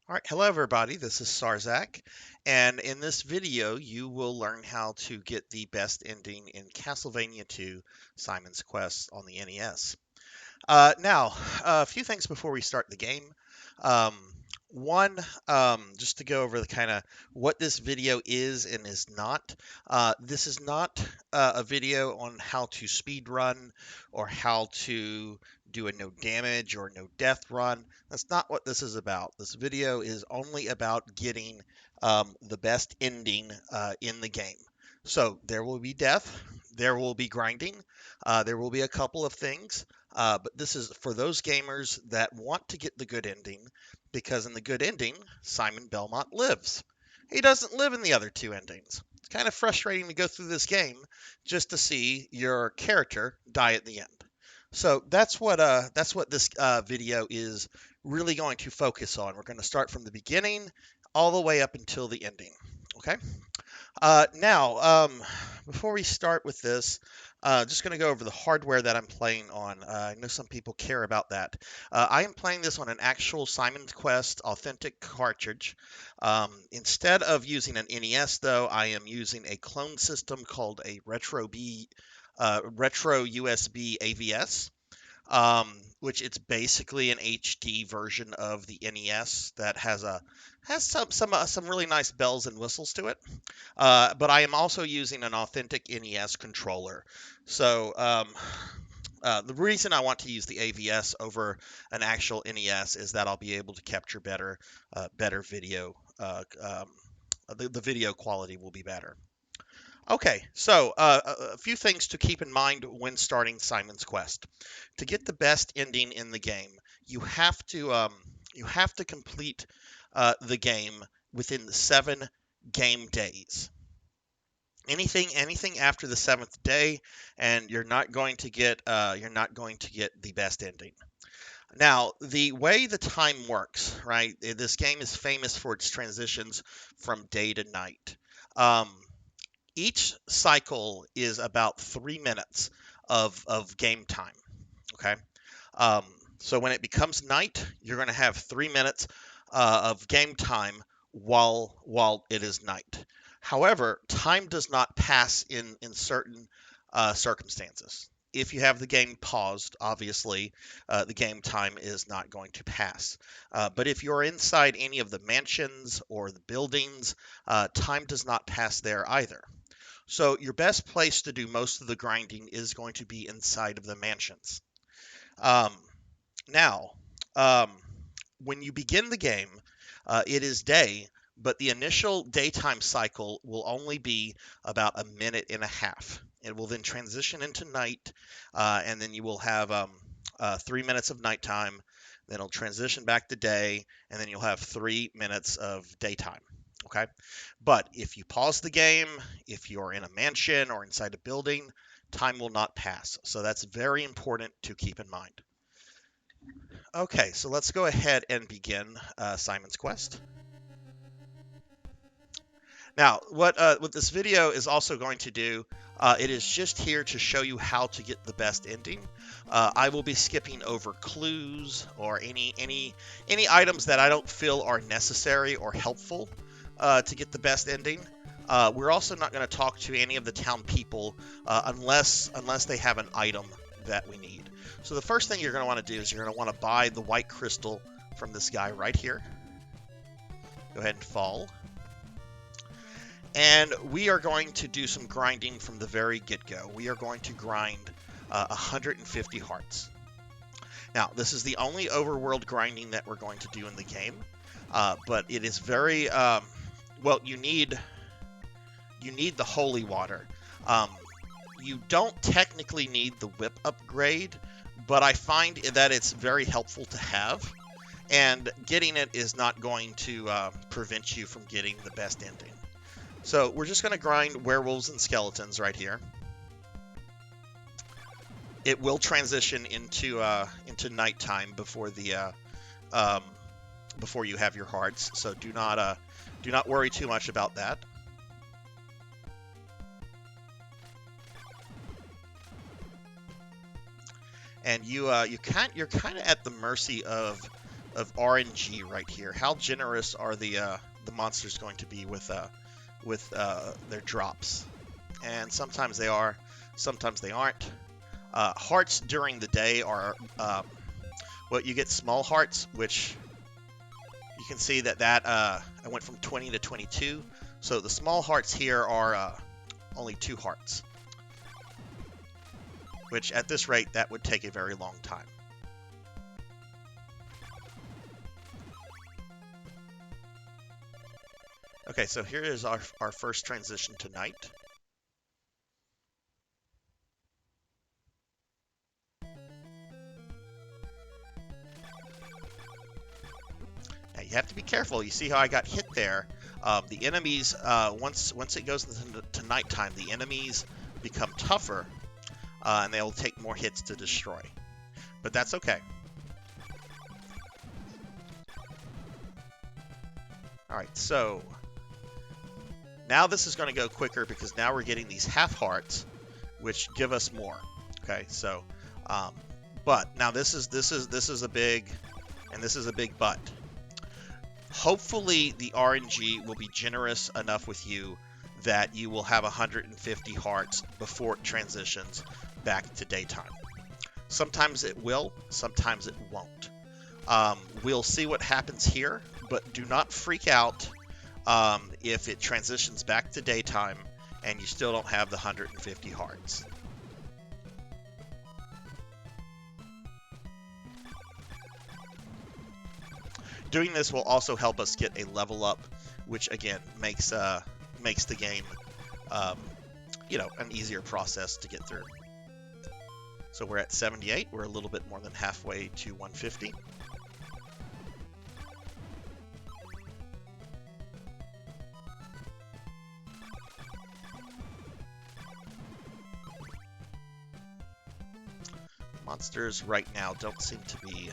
All right, hello everybody, this is Sarzac, and in this video you will learn how to get the best ending in Castlevania II Simon's Quest on the NES. Now, a few things before we start the game. Um, One, just to go over the kind of what this video is and is not. This is not a video on how to speed run or how to do a no damage or no death run. That's not what this is about. This video is only about getting the best ending in the game. So there will be death, there will be grinding, there will be a couple of things. But this is for those gamers that want to get the good ending, because in the good ending, Simon Belmont lives. He doesn't live in the other two endings. It's kind of frustrating to go through this game just to see your character die at the end. So that's what this video is really going to focus on. We're going to start from the beginning all the way up until the ending. Okay. Now, before we start with this, just going to go over the hardware that I'm playing on. I know some people care about that. I am playing this on an actual Simon's Quest authentic cartridge. Instead of using an NES, though, I am using a clone system called a RetroUSB AVS. Which it's basically an HD version of the NES that has some really nice bells and whistles to it. But I am also using an authentic NES controller. So the reason I want to use the AVS over an actual NES is that I'll be able to capture better video. The video quality will be better. Okay, so a few things to keep in mind when starting Simon's Quest. To get the best ending in the game, you have to complete the game within the 7 game days. Anything after the 7th day, and you're not going to get the best ending. Now, the way the time works, right? This game is famous for its transitions from day to night. Each cycle is about 3 minutes of game time. Okay. Um, so when it becomes night, you're going to have 3 minutes of game time while it is night. However, time does not pass in certain circumstances. If you have the game paused, obviously, the game time is not going to pass. But if you're inside any of the mansions or the buildings, time does not pass there either. So your best place to do most of the grinding is going to be inside of the mansions. Um, Now, when you begin the game, it is day, but the initial daytime cycle will only be about a minute and a half. It will then transition into night, and then you will have 3 minutes of nighttime. Then it'll transition back to day, and then you'll have 3 minutes of daytime. Okay, but if you pause the game, if you're in a mansion or inside a building, time will not pass. So that's very important to keep in mind. Okay, so let's go ahead and begin Simon's Quest. Now, what this video is also going to do, it is just here to show you how to get the best ending. I will be skipping over clues or any items that I don't feel are necessary or helpful to get the best ending. We're also not going to talk to any of the town people unless they have an item that we need. So the first thing you're going to want to do is you're going to want to buy the white crystal from this guy right here. Go ahead and fall. And we are going to do some grinding from the very get-go. We are going to grind 150 hearts. Now, this is the only overworld grinding that we're going to do in the game, but it is very well. You need the holy water. You don't technically need the whip upgrade, but I find that it's very helpful to have, and getting it is not going to prevent you from getting the best ending. So we're just going to grind werewolves and skeletons right here. It will transition into nighttime before before you have your hearts, so do not worry too much about that. And you're kind of at the mercy of RNG right here. How generous are the monsters going to be with their drops? And sometimes they are, sometimes they aren't. Hearts during the day are well, you get small hearts, which you can see that I went from 20 to 22. So the small hearts here are only 2 hearts, which at this rate that would take a very long time. Okay, so here is our first transition to night. Now you have to be careful. You see how I got hit there? The enemies, once it goes into nighttime, the enemies become tougher, and they'll take more hits to destroy. But that's okay. Alright, so now this is going to go quicker because now we're getting these half hearts, which give us more. Okay, so, but now this is a big, and this is a big but. Hopefully the RNG will be generous enough with you that you will have 150 hearts before it transitions back to daytime. Sometimes it will, sometimes it won't. We'll see what happens here, but do not freak out if it transitions back to daytime and you still don't have the 150 hearts. Doing this will also help us get a level up, which again makes the game, you know, an easier process to get through. So we're at 78. We're a little bit more than halfway to 150. Monsters right now don't seem to be...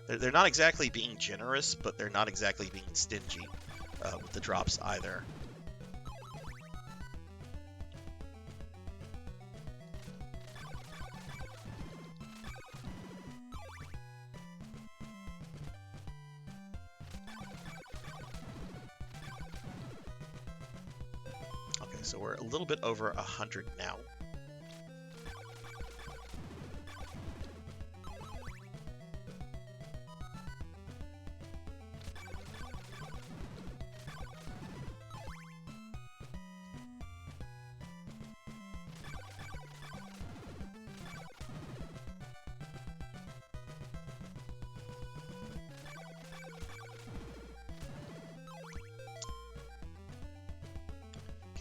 They're not exactly being generous, but they're not exactly being stingy with the drops either. Okay, so we're a little bit over 100 now.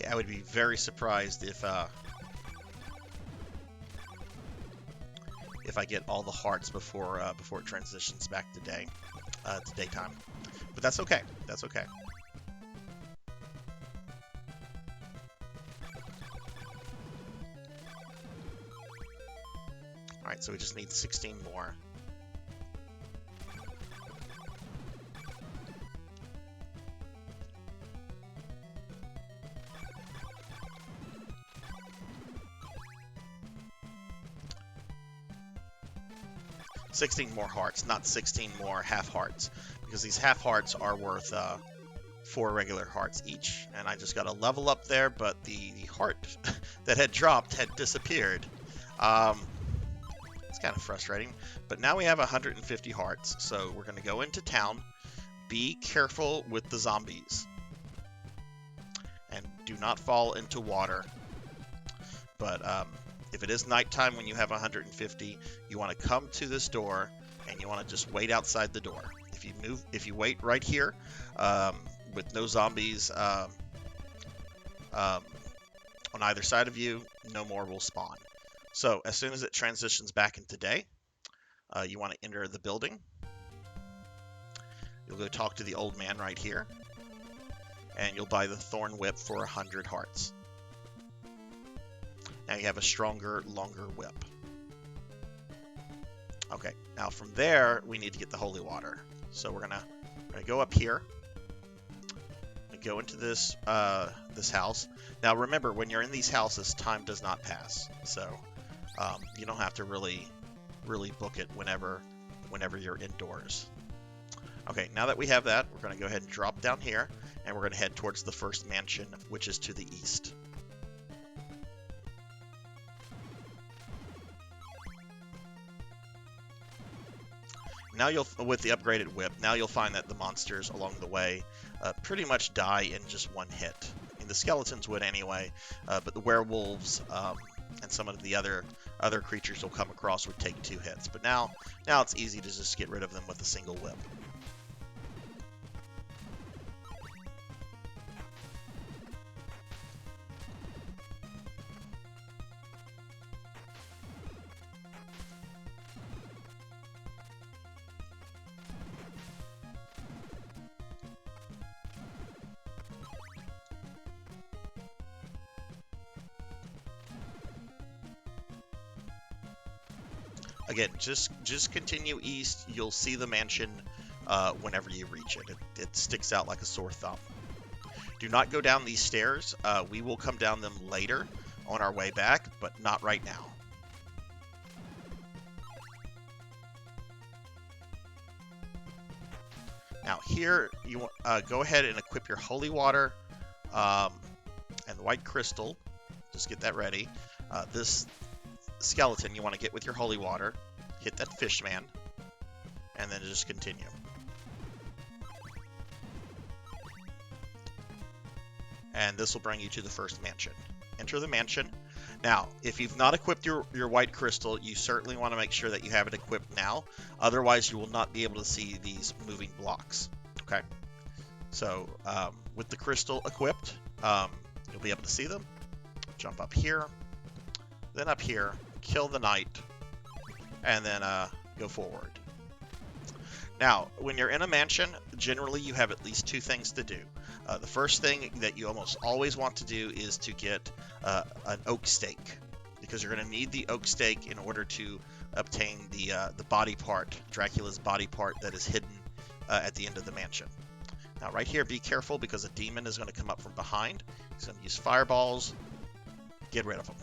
I would be very surprised if I get all the hearts before it transitions back to daytime. But that's okay. That's okay. All right, so we just need 16 more. $16 more hearts, not 16 more half hearts, because these half hearts are worth 4 regular hearts each. And I just got a level up there, but the heart that had dropped had disappeared. It's kind of frustrating. But now we have 150 hearts, so we're going to go into town. Be careful with the zombies. And do not fall into water. But if it is nighttime when you have 150, you want to come to this door and you want to just wait outside the door. If you wait right here with no zombies on either side of you, no more will spawn. So as soon as it transitions back into day, you want to enter the building. You'll go talk to the old man right here, and you'll buy the thorn whip for 100 hearts. Now you have a stronger, longer whip. Okay, now from there, we need to get the holy water. So we're gonna go up here. Go into this this house. Now remember, when you're in these houses, time does not pass. So you don't have to really really book it whenever you're indoors. Okay, now that we have that, we're going to go ahead and drop down here, and we're going to head towards the first mansion, which is to the east. Now with the upgraded whip, now you'll find that the monsters along the way pretty much die in just one hit. I mean, the skeletons would anyway, but the werewolves and some of the other creatures you'll come across would take 2 hits. But now it's easy to just get rid of them with a single whip. Again, just continue east. You'll see the mansion whenever you reach it. It sticks out like a sore thumb. Do not go down these stairs. We will come down them later on our way back, but not right now. Now here, you go ahead and equip your holy water and the white crystal. Just get that ready. This skeleton you want to get with your holy water, hit that fish man, and then just continue. And this will bring you to the first mansion. Enter the mansion. Now, if you've not equipped your white crystal, you certainly want to make sure that you have it equipped now. Otherwise, you will not be able to see these moving blocks. Okay. So, with the crystal equipped, you'll be able to see them. Jump up here, then up here, kill the knight, and then go forward. Now, when you're in a mansion, generally you have at least 2 things to do. The first thing that you almost always want to do is to get an oak stake, because you're going to need the oak stake in order to obtain the body part, Dracula's body part that is hidden at the end of the mansion. Now, right here, be careful because a demon is going to come up from behind. He's going to use fireballs. Get rid of him.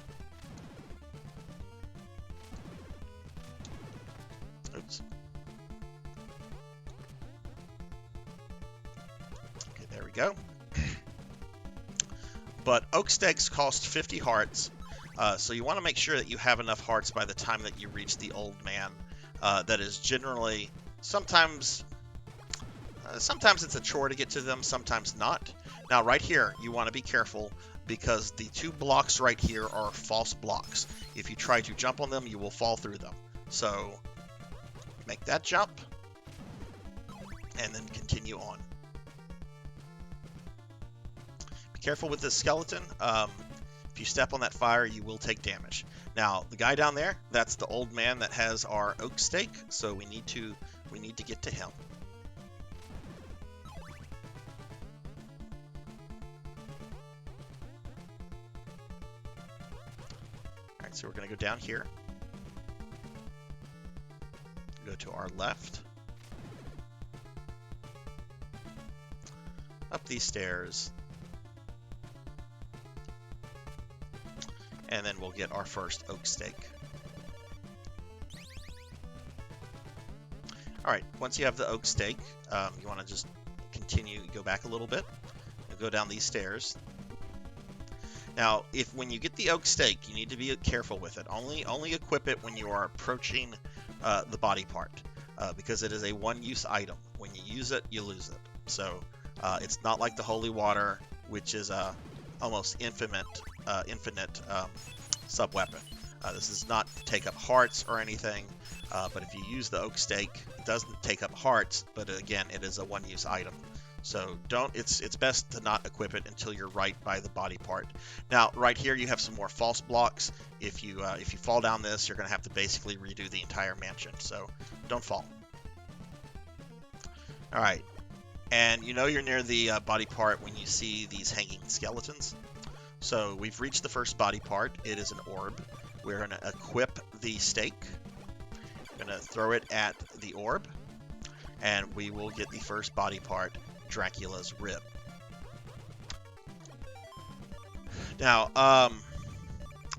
Oops. Okay, there we go. But oak stakes cost 50 hearts, so you want to make sure that you have enough hearts by the time that you reach the old man. That is generally, sometimes it's a chore to get to them, sometimes not. Now right here, you want to be careful because the 2 blocks right here are false blocks. If you try to jump on them, you will fall through them. So make that jump, and then continue on. Be careful with this skeleton. If you step on that fire, you will take damage. Now, the guy down there, that's the old man that has our oak stake, so we need to get to him. Alright, so we're going to go down here. Go to our left, up these stairs, and then we'll get our first oak stake. Alright, once you have the oak stake, you want to just continue, go back a little bit, and go down these stairs. Now, when you get the oak stake, you need to be careful with it. Only equip it when you are approaching the body part, because it is a one-use item. When you use it, you lose it. So it's not like the holy water, which is almost infinite sub-weapon. This does not take up hearts or anything, but if you use the oak stake, it doesn't take up hearts, but again, it is a one-use item. So it's best to not equip it until you're right by the body part. Now, right here, you have some more false blocks. If you fall down this, you're going to have to basically redo the entire mansion. So don't fall. All right, and you know you're near the body part when you see these hanging skeletons. So we've reached the first body part. It is an orb. We're going to equip the stake. We're going to throw it at the orb, and we will get the first body part, Dracula's rib. Now,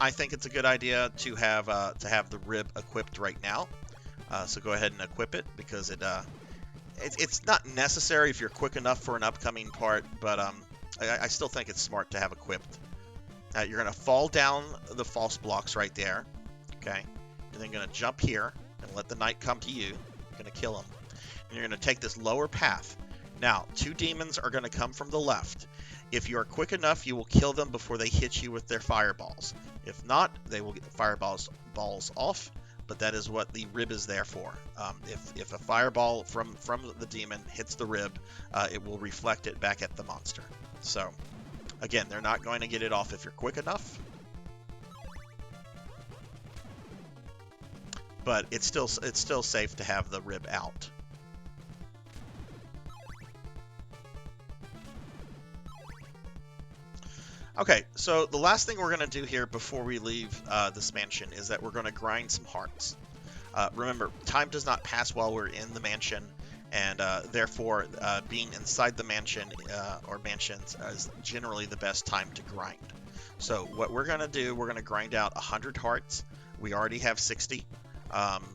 I think it's a good idea to have the rib equipped right now. So go ahead and equip it, because it's not necessary if you're quick enough for an upcoming part, but I still think it's smart to have equipped. You're going to fall down the false blocks right there, okay? You're then going to jump here and let the knight come to you. You're going to kill him. And you're going to take this lower path. Now, 2 demons are going to come from the left. If you are quick enough, you will kill them before they hit you with their fireballs. If not, they will get the fireballs off, but that is what the rib is there for. If a fireball from the demon hits the rib, it will reflect it back at the monster. So, again, they're not going to get it off if you're quick enough. But it's still safe to have the rib out. Okay, so the last thing we're going to do here before we leave this mansion is that we're going to grind some hearts. Remember, time does not pass while we're in the mansion, and therefore being inside the mansion or mansions is generally the best time to grind. So what we're going to do, we're going to grind out 100 hearts. We already have 60,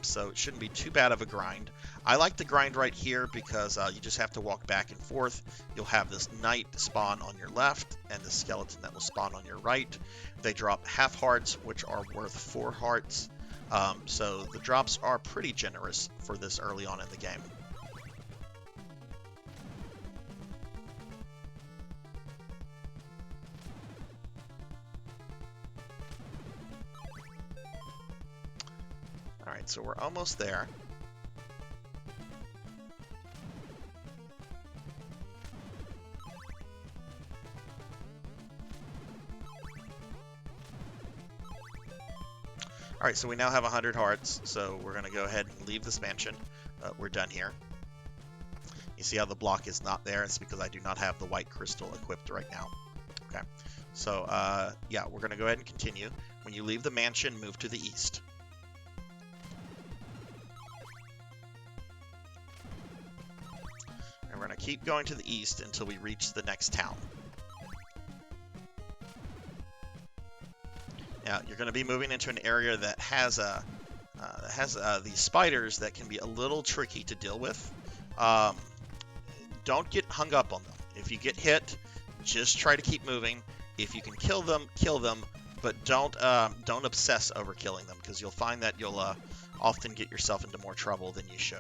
so it shouldn't be too bad of a grind. I like to grind right here because you just have to walk back and forth. You'll have this knight spawn on your left and the skeleton that will spawn on your right. They drop half hearts, which are worth 4 hearts. So the drops are pretty generous for this early on in the game. Alright, so we're almost there. Alright, so we now have 100 hearts, so we're going to go ahead and leave this mansion. We're done here. You see how the block is not there? It's because I do not have the white crystal equipped right now. Okay, so yeah, we're going to go ahead and continue. When you leave the mansion, move to the east. And we're going to keep going to the east until we reach the next town. Now, you're going to be moving into an area that has these spiders that can be a little tricky to deal with. Don't get hung up on them. If you get hit, just try to keep moving. If you can kill them, but don't obsess over killing them, because you'll find that you'll often get yourself into more trouble than you should.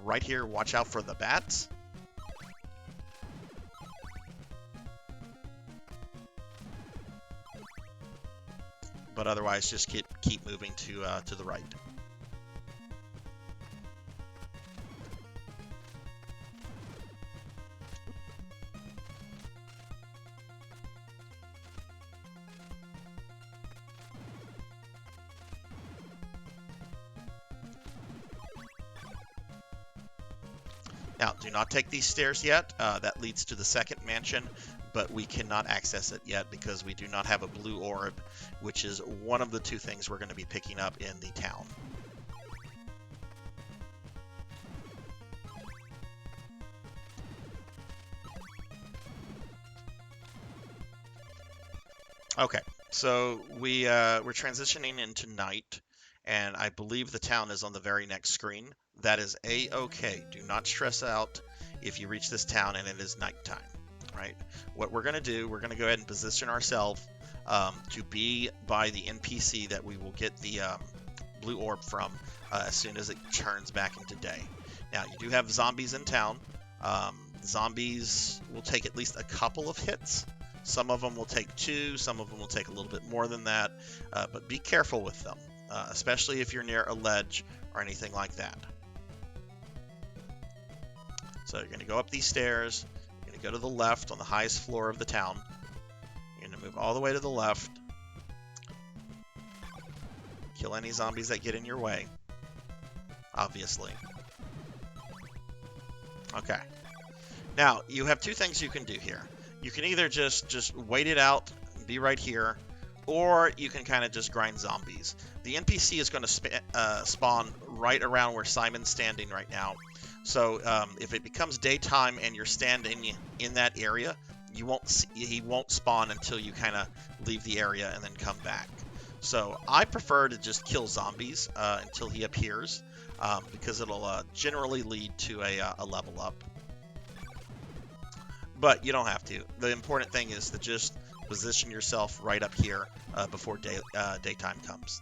Right here, watch out for the bats. But otherwise, just keep moving to the right. Now, do not take these stairs yet. That leads to the second mansion, but we cannot access it yet because we do not have a blue orb, which is one of the 2 things we're going to be picking up in the town. Okay, so we're transitioning into night, and I believe the town is on the very next screen. That is A-okay. Do not stress out if you reach this town and it is nighttime. Right? What we're going to do, we're going to go ahead and position ourselves to be by the NPC that we will get the blue orb from as soon as it turns back into day. Now, you do have zombies in town. Zombies will take at least a couple of hits. Some of them will take 2, some of them will take a little bit more than that, but be careful with them, especially if you're near a ledge or anything like that. So you're going to go up these stairs. Go to the left on the highest floor of the town. You're going to move all the way to the left. Kill any zombies that get in your way. Obviously. Okay. Now, you have 2 things you can do here. You can either just wait it out, be right here, or you can kind of just grind zombies. The NPC is going to spawn right around where Simon's standing right now. So if it becomes daytime and you're standing in that area, he won't spawn until you kind of leave the area and then come back. So I prefer to just kill zombies until he appears, because it'll generally lead to a level up. But you don't have to. The important thing is to just position yourself right up here before daytime comes.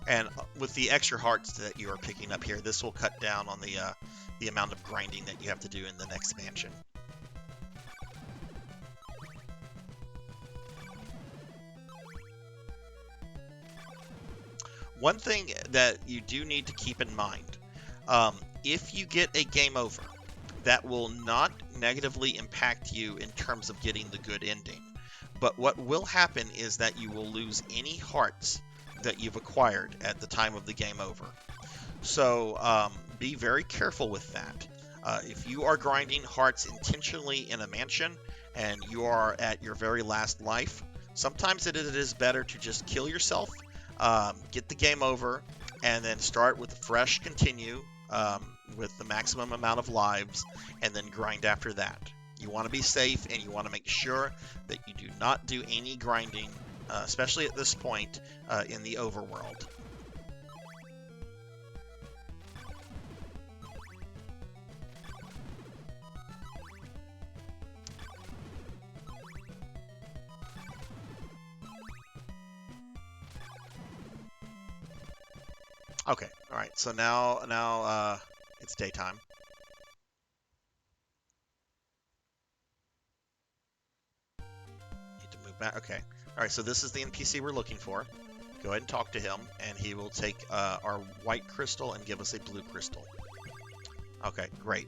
And with the extra hearts that you are picking up here, this will cut down on the amount of grinding that you have to do in the next mansion. One thing that you do need to keep in mind, if you get a game over, that will not negatively impact you in terms of getting the good ending. But what will happen is that you will lose any hearts that you've acquired at the time of the game over. So be very careful with that. If you are grinding hearts intentionally in a mansion and you are at your very last life, sometimes it is better to just kill yourself, get the game over, and then start with a fresh continue with the maximum amount of lives, and then grind after that. You want to be safe, and you want to make sure that you do not do any grinding, especially at this point in the overworld. Okay, all right. So now it's daytime. Need to move back. Okay. All right. So this is the NPC we're looking for. Go ahead and talk to him, and he will take our white crystal and give us a blue crystal. Okay, great.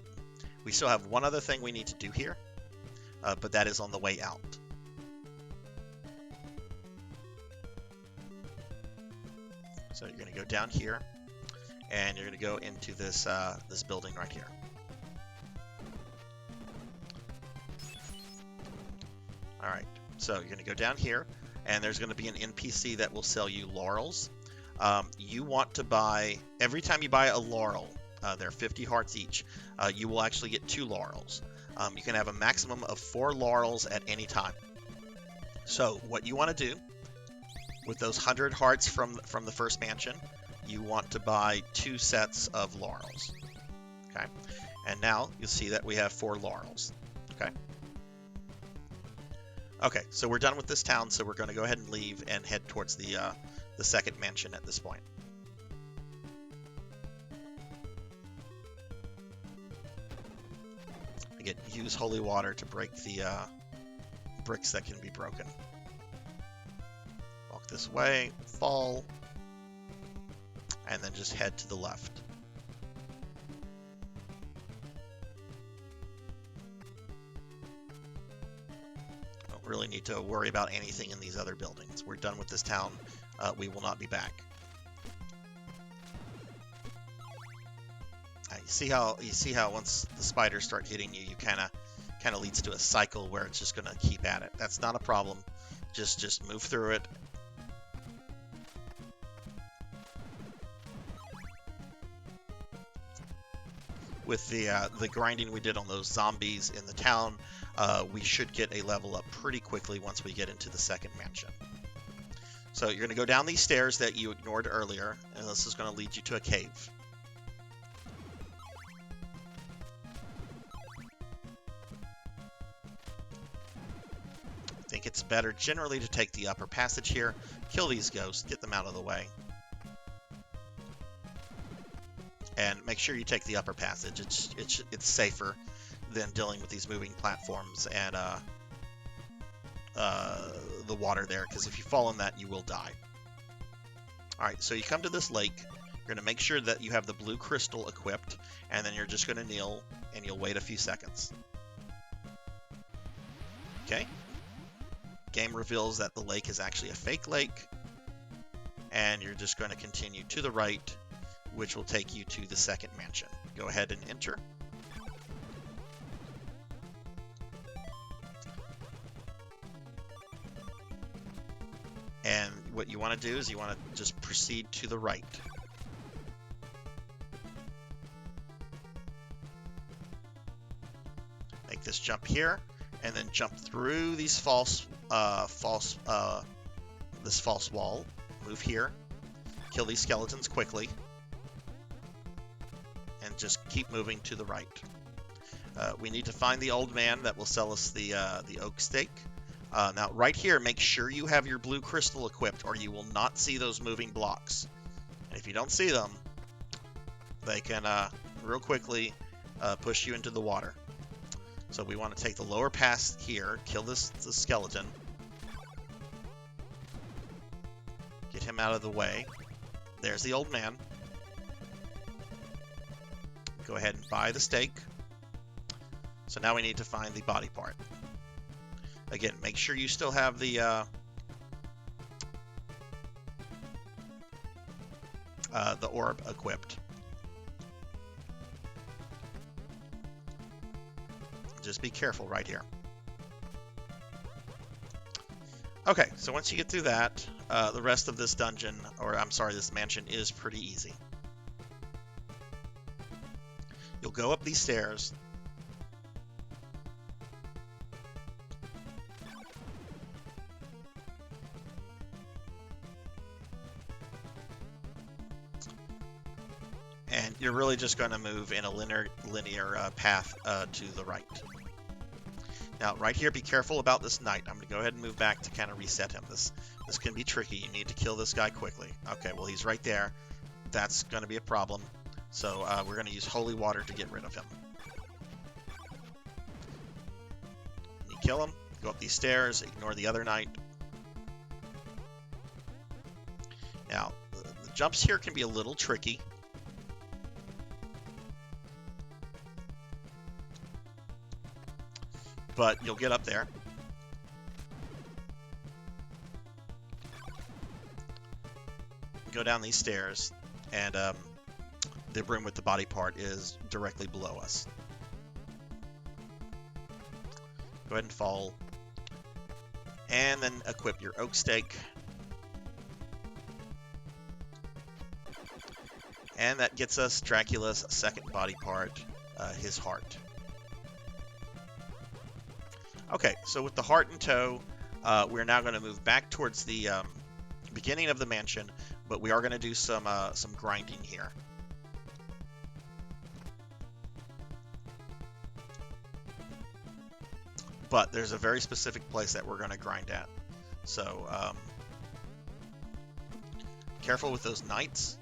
We still have one other thing we need to do here, but that is on the way out. So you're going to go down here, and you're going to go into this this building right here. All right. So you're going to go down here, and there's going to be an NPC that will sell you laurels. You want to buy, every time you buy a laurel, they're 50 hearts each, you will actually get 2 laurels. You can have a maximum of 4 laurels at any time. So what you want to do with those 100 hearts from the first mansion, you want to buy 2 sets of laurels. Okay, and now you'll see that we have 4 laurels. Okay. Okay, so we're done with this town, so we're going to go ahead and leave and head towards the second mansion at this point. Again, use holy water to break the bricks that can be broken. Walk this way, fall, and then just head to the left. Don't really need to worry about anything in these other buildings. We're done with this town. We will not be back. You see how once the spiders start hitting you, you kind of leads to a cycle where it's just going to keep at it. That's not a problem. Just move through it. With the grinding we did on those zombies in the town, we should get a level up pretty quickly once we get into the second mansion. So you're going to go down these stairs that you ignored earlier, and this is going to lead you to a cave. I think it's better generally to take the upper passage here, kill these ghosts, get them out of the way. And make sure you take the upper passage. It's safer than dealing with these moving platforms and the water there, because if you fall in that, you will die. Alright, so you come to this lake. You're going to make sure that you have the blue crystal equipped, and then you're just going to kneel, and you'll wait a few seconds. Okay. Game reveals that the lake is actually a fake lake, and you're just going to continue to the right, which will take you to the second mansion. Go ahead and enter. And what you want to do is you want to just proceed to the right. Make this jump here, and then jump through these false wall. Move here, kill these skeletons quickly, and just keep moving to the right. We need to find the old man that will sell us the oak stake. Now, right here, make sure you have your blue crystal equipped, or you will not see those moving blocks. And if you don't see them, they can real quickly push you into the water. So we want to take the lower pass here, kill this skeleton, get him out of the way. There's the old man. Go ahead and buy the stake. So now we need to find the body part. Again, make sure you still have the orb equipped. Just be careful right here. Okay, so once you get through that, the rest of this dungeon, or I'm sorry, this mansion is pretty easy. You'll go up these stairs. And you're really just going to move in a linear path to the right. Now, right here, be careful about this knight. I'm going to go ahead and move back to kind of reset him. This can be tricky. You need to kill this guy quickly. Okay, well, he's right there. That's going to be a problem. So we're going to use holy water to get rid of him. You kill him, go up these stairs, ignore the other knight. Now, the jumps here can be a little tricky. But you'll get up there. Go down these stairs, and the room with the body part is directly below us. Go ahead and fall, and then equip your oak stake. And that gets us Dracula's second body part, his heart. Okay, so with the heart in tow, we're now going to move back towards the beginning of the mansion, but we are going to do some grinding here. But there's a very specific place that we're going to grind at. So, careful with those knights.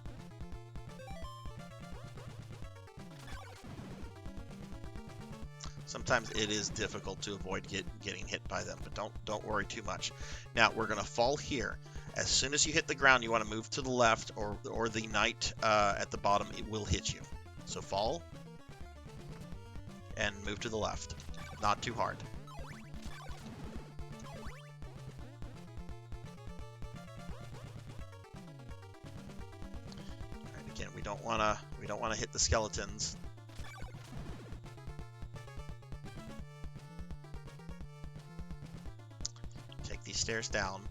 Sometimes it is difficult to avoid getting hit by them, but don't worry too much. Now we're going to fall here. As soon as you hit the ground, you want to move to the left, or the knight at the bottom, it will hit you. So fall and move to the left. Not too hard. All right, again, we don't want to hit the skeletons. These stairs down.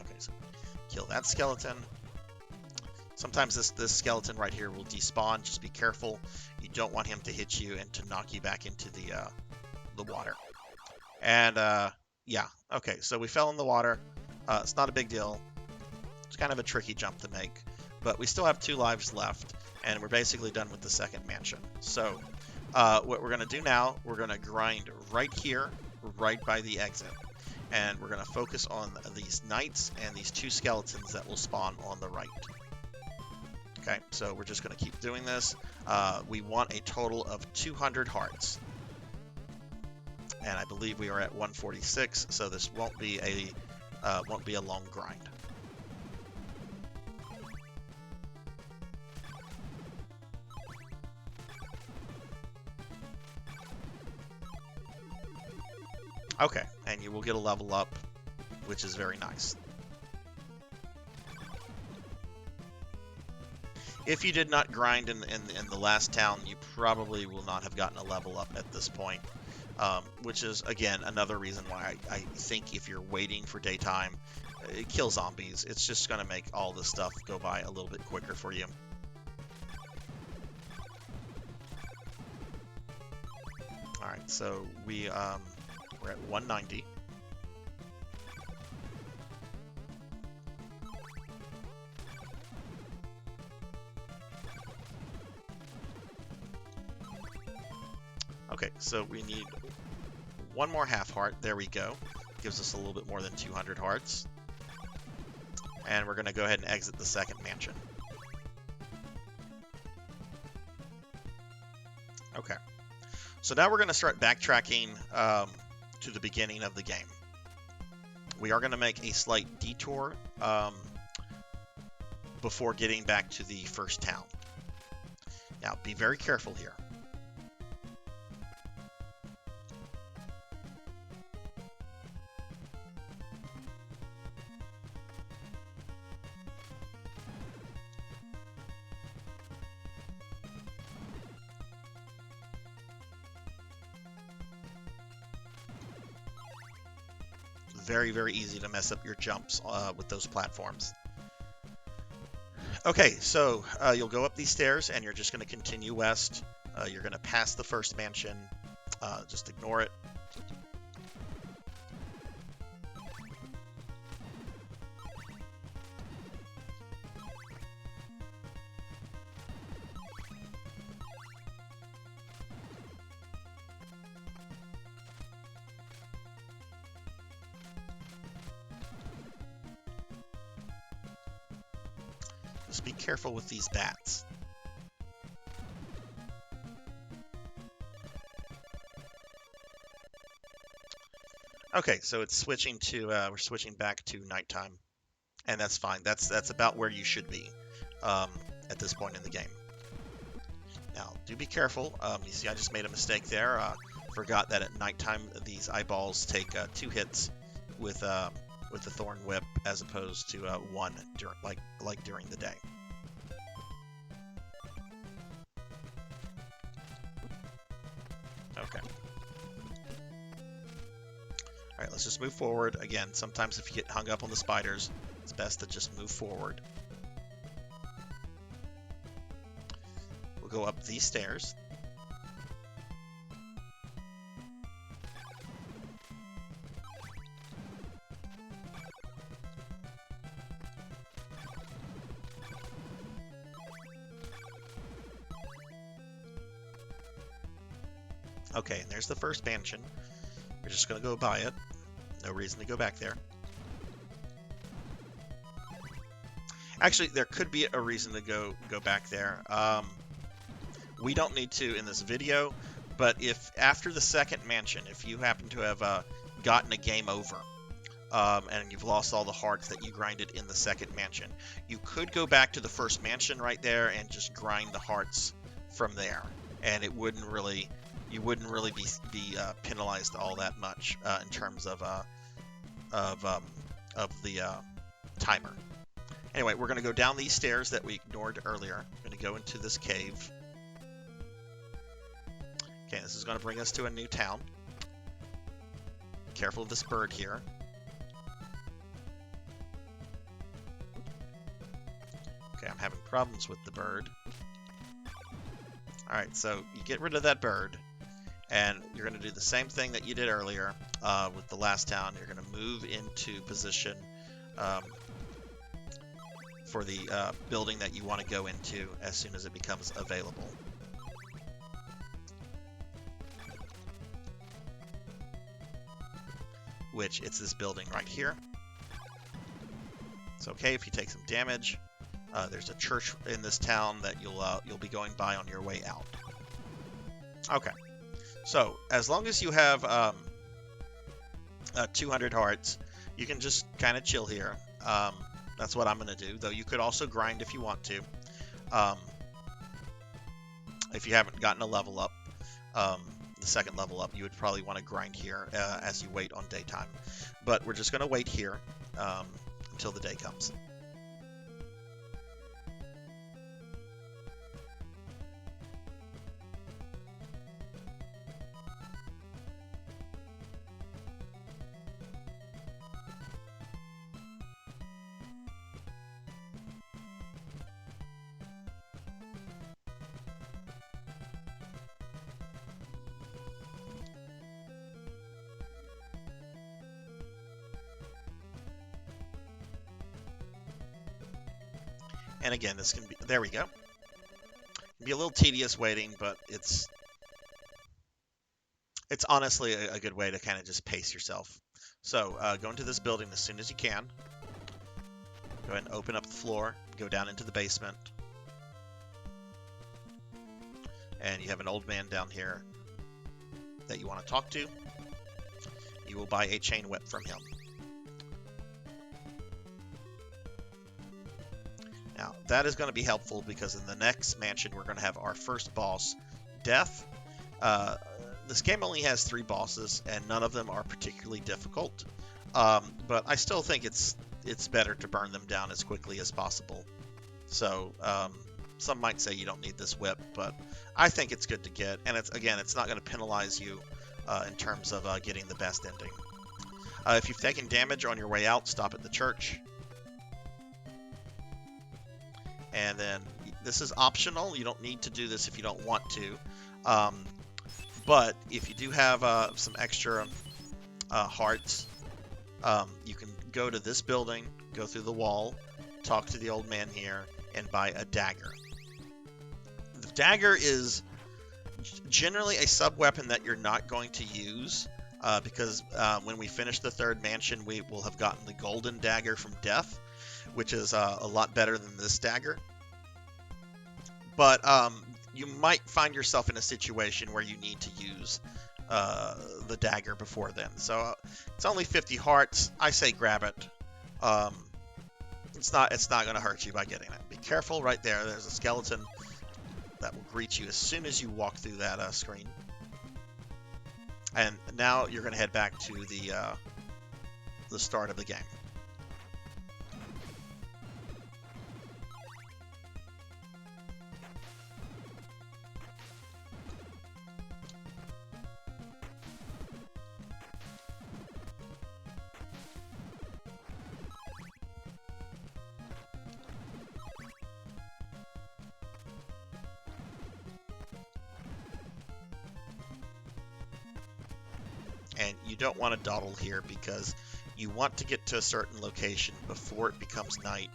Okay, so kill that skeleton. Sometimes this skeleton right here will despawn. Just be careful. You don't want him to hit you and to knock you back into the water. And yeah, okay, so we fell in the water. It's not a big deal. It's kind of a tricky jump to make. But we still have 2 lives left, and we're basically done with the second mansion. So what we're going to do now, we're going to grind right here, right by the exit. And we're going to focus on these knights and these 2 skeletons that will spawn on the right. Okay, so we're just going to keep doing this. We want a total of 200 hearts. And I believe we are at 146, so this won't be a long grind. Okay, and you will get a level up, which is very nice. If you did not grind in the last town, you probably will not have gotten a level up at this point, which is, again, another reason why I think if you're waiting for daytime, kill zombies. It's just going to make all this stuff go by a little bit quicker for you. Alright, so we're at 190. Okay, so we need one more half heart. There we go. Gives us a little bit more than 200 hearts. And we're going to go ahead and exit the second mansion. Okay. So now we're going to start backtracking to the beginning of the game. We are going to make a slight detour before getting back to the first town. Now, be very careful here. Very, very easy to mess up your jumps with those platforms. Okay, so you'll go up these stairs and you're just going to continue west. You're going to pass the first mansion. Just ignore it. Just be careful with these bats. Okay, so it's switching to we're switching back to nighttime, and that's fine. That's about where you should be at this point in the game. Now, do be careful. You see, I just made a mistake there. Forgot that at nighttime these eyeballs take 2 hits with the Thorn Whip as opposed to 1 like during the day. Okay. All right, let's just move forward. Again, sometimes if you get hung up on the spiders, it's best to just move forward. We'll go up these stairs. Okay, and there's the first mansion. We're just going to go by it. No reason to go back there. Actually, there could be a reason to go back there. We don't need to in this video, but if after the second mansion, if you happen to have gotten a game over, and you've lost all the hearts that you grinded in the second mansion, you could go back to the first mansion right there and just grind the hearts from there, and it wouldn't really... You wouldn't really be penalized all that much in terms of the timer. Anyway, we're going to go down these stairs that we ignored earlier. We're going to go into this cave. Okay, this is going to bring us to a new town. Careful of this bird here. Okay, I'm having problems with the bird. Alright, so you get rid of that bird. And you're going to do the same thing that you did earlier with the last town. You're going to move into position for the building that you want to go into as soon as it becomes available. Which, it's this building right here. It's okay if you take some damage. There's a church in this town that you'll be going by on your way out. Okay. So, as long as you have 200 hearts, you can just kind of chill here. That's what I'm going to do, though you could also grind if you want to. If you haven't gotten a level up, the second level up, you would probably want to grind here as you wait on daytime. But we're just going to wait here until the day comes. And again, this can be, there we go. It'll be a little tedious waiting, but it's honestly a good way to kind of just pace yourself. So go into this building as soon as you can. Go ahead and open up the floor, go down into the basement. And you have an old man down here that you want to talk to. You will buy a chain whip from him. Now, that is going to be helpful because in the next mansion, we're going to have our first boss, Death. This game only has 3 bosses, and none of them are particularly difficult. But I still think it's better to burn them down as quickly as possible. So, some might say you don't need this whip, but I think it's good to get. And it's not going to penalize you in terms of getting the best ending. If you've taken damage on your way out, stop at the church. And then this is optional. You don't need to do this if you don't want to. But if you do have some extra hearts, you can go to this building, go through the wall, talk to the old man here, and buy a dagger. The dagger is generally a sub-weapon that you're not going to use because when we finish the 3rd mansion, we will have gotten the golden dagger from Death, which is a lot better than this dagger. But you might find yourself in a situation where you need to use the dagger before then. So it's only 50 hearts. I say grab it. It's not going to hurt you by getting it. Be careful right there. There's a skeleton that will greet you as soon as you walk through that screen. And now you're going to head back to the start of the game. And you don't want to dawdle here because you want to get to a certain location before it becomes night.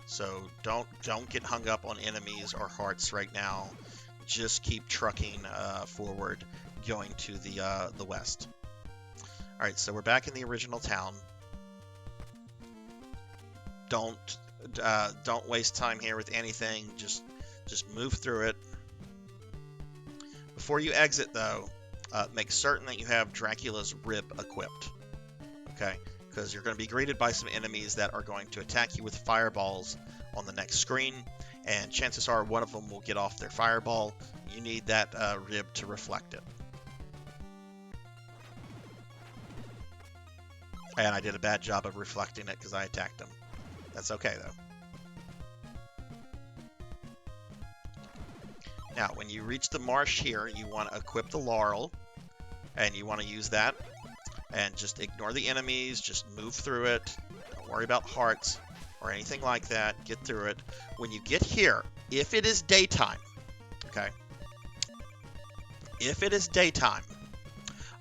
So don't get hung up on enemies or hearts right now. Just keep trucking forward, going to the west. All right, so we're back in the original town. Don't waste time here with anything. Just move through it. Before you exit, though, make certain that you have Dracula's rib equipped, okay? Because you're going to be greeted by some enemies that are going to attack you with fireballs on the next screen, and chances are one of them will get off their fireball. You need that rib to reflect it. And I did a bad job of reflecting it because I attacked him. That's okay, though. Now, when you reach the marsh here, you want to equip the laurel, and you want to use that, and just ignore the enemies, just move through it, don't worry about hearts or anything like that, get through it. When you get here, if it is daytime, okay, if it is daytime,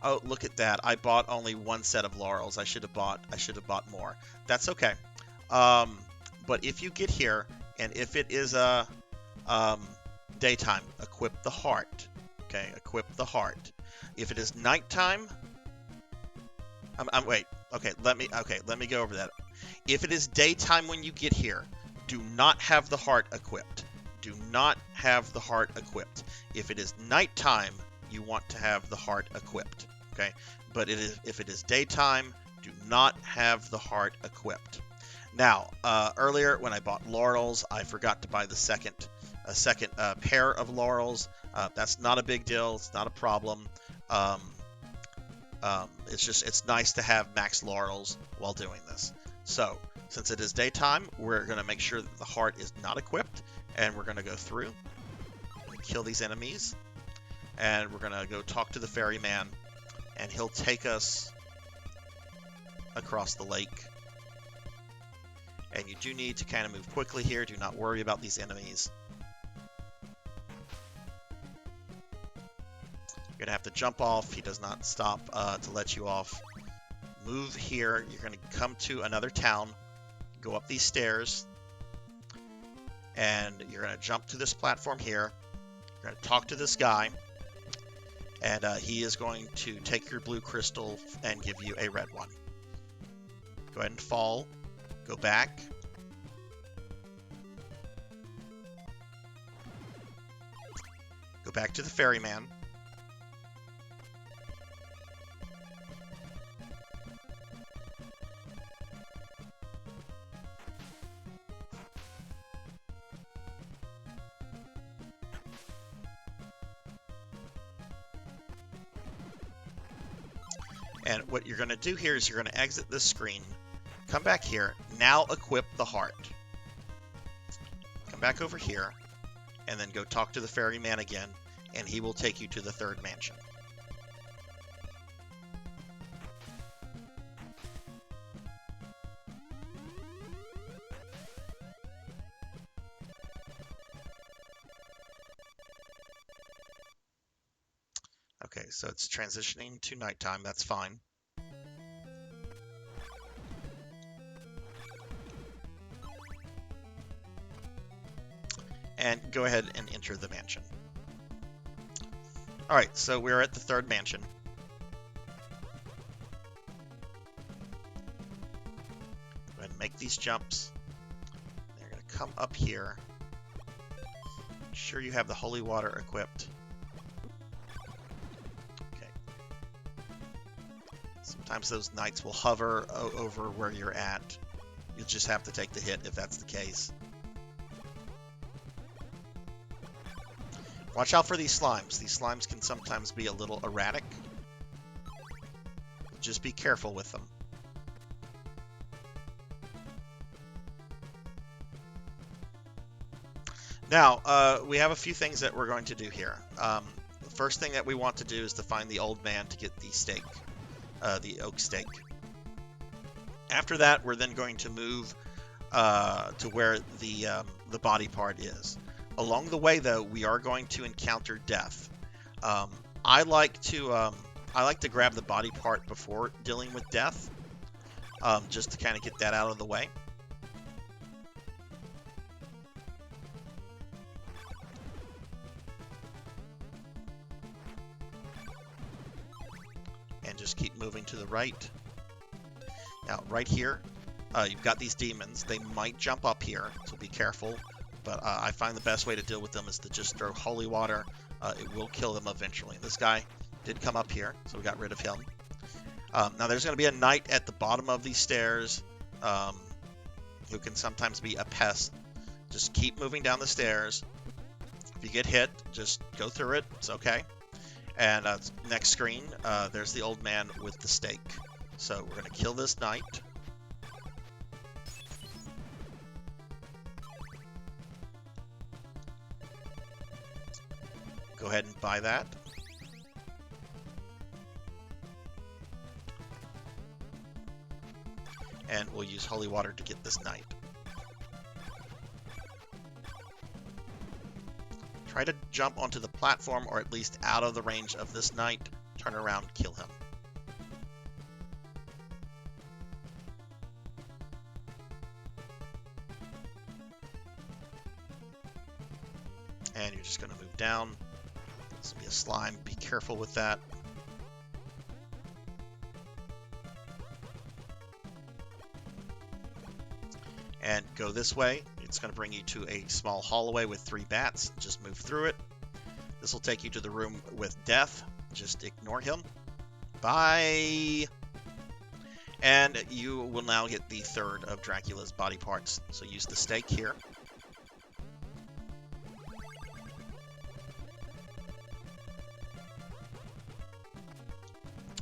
oh, look at that, I bought only 1 set of laurels, I should have bought more. That's okay. But if you get here, and if it is daytime, equip the heart. Okay, equip the heart. If it is nighttime, wait. Okay, let me go over that. If it is daytime when you get here, do not have the heart equipped. Do not have the heart equipped. If it is nighttime, you want to have the heart equipped. Okay, but if it is daytime, do not have the heart equipped. Now, earlier when I bought laurels, I forgot to buy the second a second pair of laurels. That's not a big deal. It's not a problem. It's nice to have max laurels while doing this. So since it is daytime, we're going to make sure that the heart is not equipped, and we're going to go through and kill these enemies, and we're going to go talk to the ferryman, and he'll take us across the lake. And you do need to kind of move quickly here. Do not worry about these enemies. You're going to have to jump off. He does not stop to let you off. Move here. You're going to come to another town. Go up these stairs. And you're going to jump to this platform here. You're going to talk to this guy. And he is going to take your blue crystal and give you a red one. Go ahead and fall. Go back. Go back to the ferryman. And what you're going to do here is you're going to exit this screen. Come back here. Now equip the heart. Come back over here. And then go talk to the ferryman again. And he will take you to the third mansion. Okay, so it's transitioning to nighttime. That's fine. And go ahead and enter the mansion. Alright, so we're at the third mansion. Go ahead and make these jumps. They're going to come up here. Make sure you have the holy water equipped. Okay. Sometimes those knights will hover over where you're at. You'll just have to take the hit if that's the case. Watch out for these slimes. These slimes can sometimes be a little erratic. Just be careful with them. Now, we have a few things that we're going to do here. The first thing that we want to do is to find the old man to get the stake, the oak stake. After that, we're then going to move to where the body part is. Along the way, though, we are going to encounter death. I like to grab the body part before dealing with death, just to kind of get that out of the way. And just keep moving to the right. Now, right here, you've got these demons. They might jump up here, so be careful. But I find the best way to deal with them is to just throw holy water. It will kill them eventually. This guy did come up here, so we got rid of him. Now there's going to be a knight at the bottom of these stairs who can sometimes be a pest. Just keep moving down the stairs. If you get hit, just go through it. It's okay. And next screen, there's the old man with the stake. So we're going to kill this knight. Go ahead and buy that. And we'll use holy water to get this knight. Try to jump onto the platform, or at least out of the range of this knight. Turn around, kill him. And you're just going to move down. This will be a slime. Be careful with that. And go this way. It's going to bring you to a small hallway with 3 bats. Just move through it. This will take you to the room with death. Just ignore him. Bye! And you will now get the third of Dracula's body parts. So use the stake here.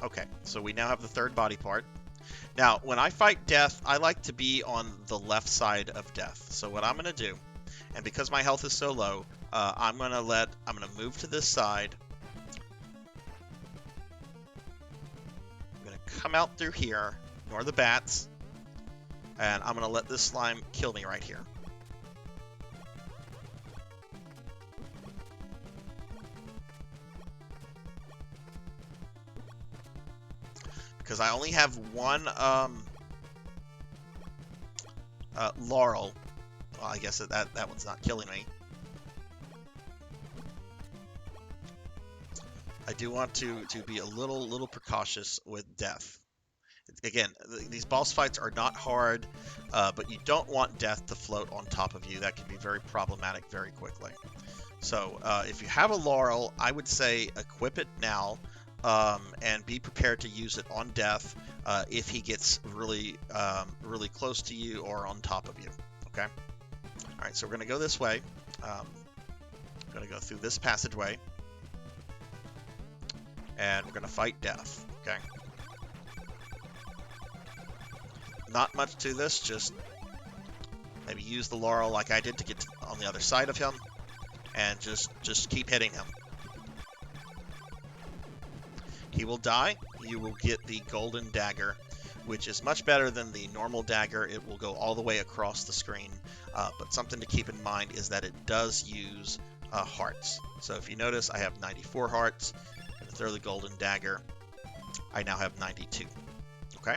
Okay, so we now have the third body part. Now, when I fight death, I like to be on the left side of death. So what I'm going to do, and because my health is so low, I'm going to move to this side. I'm going to come out through here, ignore the bats, and I'm going to let this slime kill me right here. Because I only have one laurel. Well, I guess that one's not killing me. I do want to be a little precautious with death. Again, these boss fights are not hard, but you don't want death to float on top of you. That can be very problematic very quickly. So if you have a laurel, I would say equip it now. And be prepared to use it on death if he gets really close to you or on top of you. Okay. All right. So we're going to go this way. I'm going to go through this passageway, and we're going to fight death. Okay. Not much to this. Just maybe use the laurel like I did to get on the other side of him, and just keep hitting him. He will die. You will get the golden dagger, which is much better than the normal dagger. It will go all the way across the screen. But something to keep in mind is that it does use hearts. So if you notice, I have 94 hearts. And throw the golden dagger, I now have 92. Okay?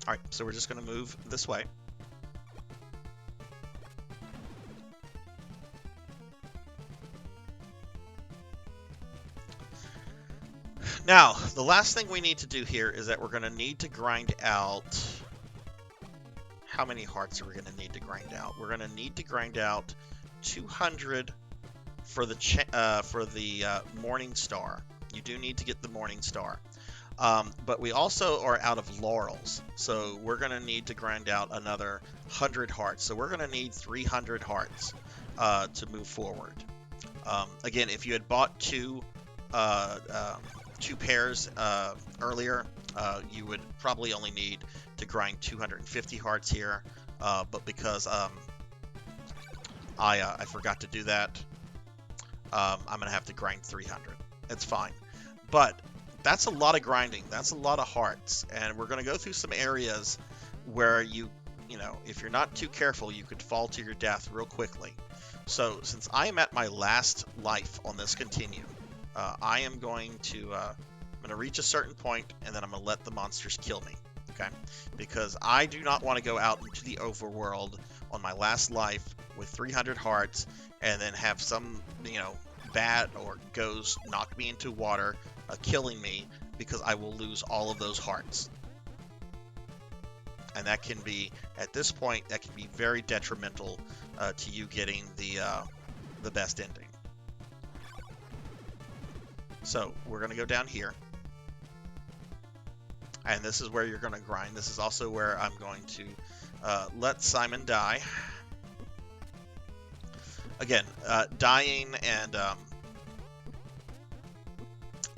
All right, so we're just going to move this way. Now, the last thing we need to do here is that we're going to need to grind out... How many hearts are we going to need to grind out? We're going to need to grind out 200 for the Morning Star. You do need to get the Morning Star. But we also are out of laurels, so we're going to need to grind out another 100 hearts. So we're going to need 300 hearts to move forward. Again, if you had bought two pairs earlier, you would probably only need to grind 250 hearts here, but because I forgot to do that, I'm gonna have to grind 300. It's fine, but that's a lot of grinding. That's a lot of hearts, and we're gonna go through some areas where you know, if you're not too careful, you could fall to your death real quickly. So since I am at my last life on this continue, I am going to reach a certain point, and then I'm going to let the monsters kill me, okay? Because I do not want to go out into the overworld on my last life with 300 hearts and then have some, bat or ghost knock me into water, killing me, because I will lose all of those hearts. And that can be, at this point, that can be very detrimental to you getting the best ending. So we're going to go down here. And this is where you're going to grind. This is also where I'm going to let Simon die. Again, dying and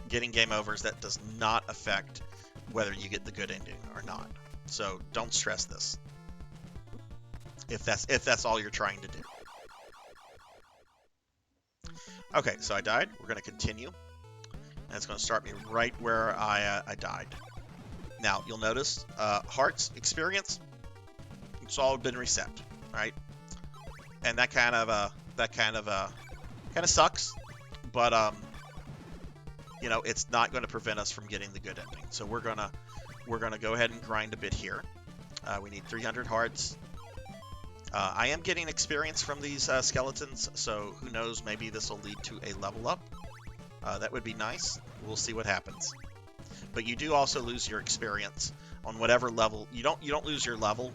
getting game overs, that does not affect whether you get the good ending or not. So don't stress this, if that's all you're trying to do. Okay, so I died. We're going to continue. And it's going to start me right where I died. Now, you'll notice hearts, experience, it's all been reset, right? And that kind of sucks, but it's not going to prevent us from getting the good ending. So we're gonna go ahead and grind a bit here. We need 300 hearts. I am getting experience from these skeletons, so who knows? Maybe this will lead to a level up. That would be nice. We'll see what happens. But you do also lose your experience on whatever level. You don't lose your level.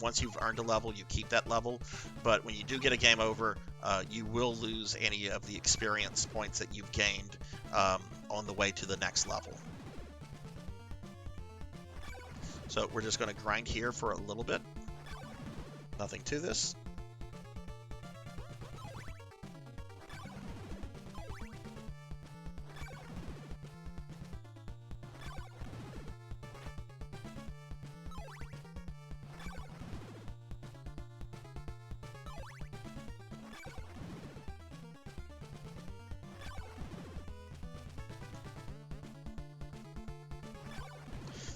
Once you've earned a level, you keep that level. But when you do get a game over, you will lose any of the experience points that you've gained on the way to the next level. So we're just going to grind here for a little bit. Nothing to this.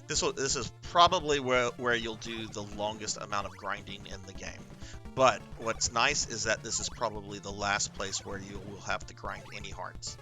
This is probably where you'll do the longest amount of grinding in the game. But what's nice is that this is probably the last place where you will have to grind any hearts.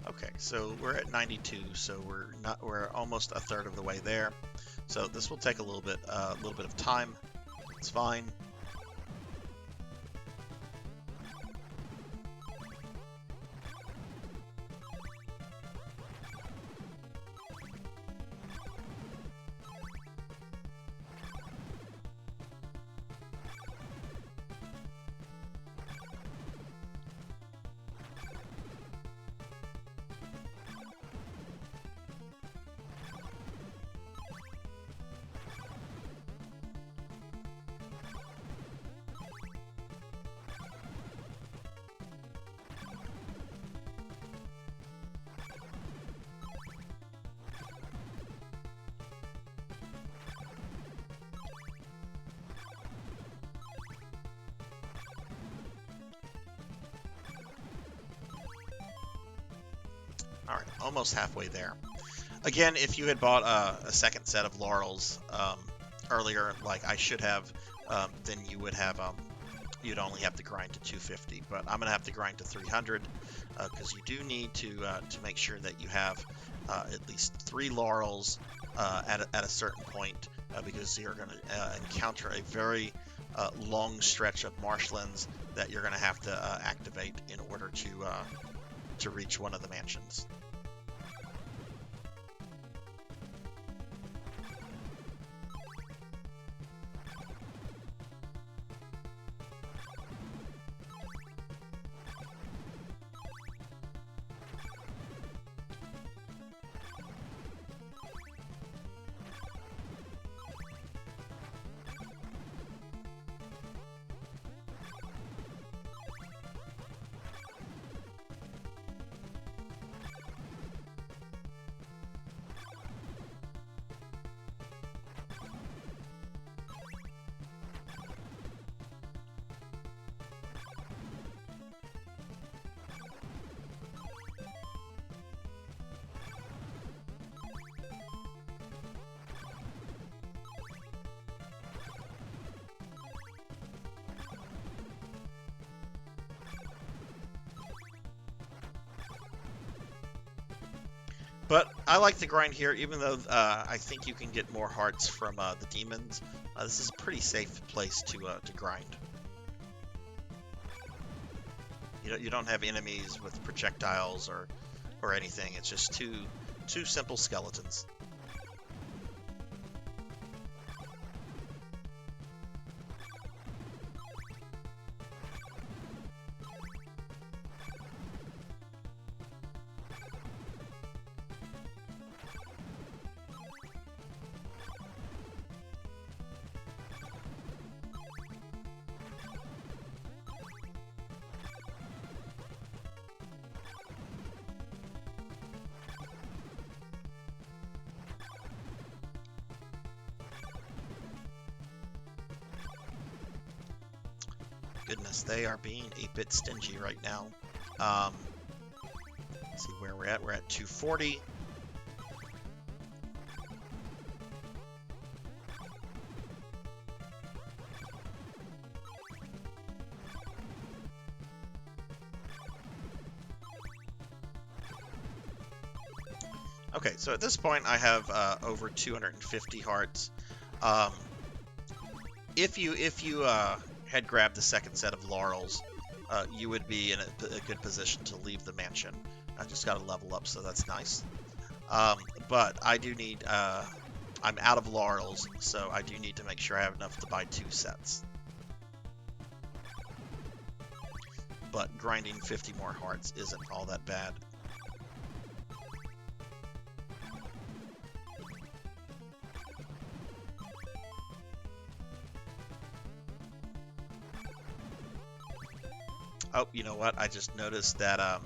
Okay, so we're at 92, so we're almost a third of the way there. So this will take a little bit of time. It's fine. All right, almost halfway there. Again, if you had bought a second set of laurels earlier, like I should have, then you would have you'd only have to grind to 250. But I'm gonna have to grind to 300 because you do need to make sure that you have at least 3 laurels at a certain point because you're gonna encounter a very long stretch of marshlands that you're gonna have to activate in order to reach one of the mansions. But I like the grind here, even though I think you can get more hearts from the demons. This is a pretty safe place to grind. You don't have enemies with projectiles or anything. It's just two simple skeletons. Goodness, they are being a bit stingy right now. Let's see where we're at. We're at 240. Okay, so at this point I have over 250 hearts. If you had grabbed the second set of laurels, you would be in a good position to leave the mansion. I just got to level up, so that's nice. But I do need, I'm out of laurels, so I do need to make sure I have enough to buy 2 sets. But grinding 50 more hearts isn't all that bad. Oh, you know what? I just noticed that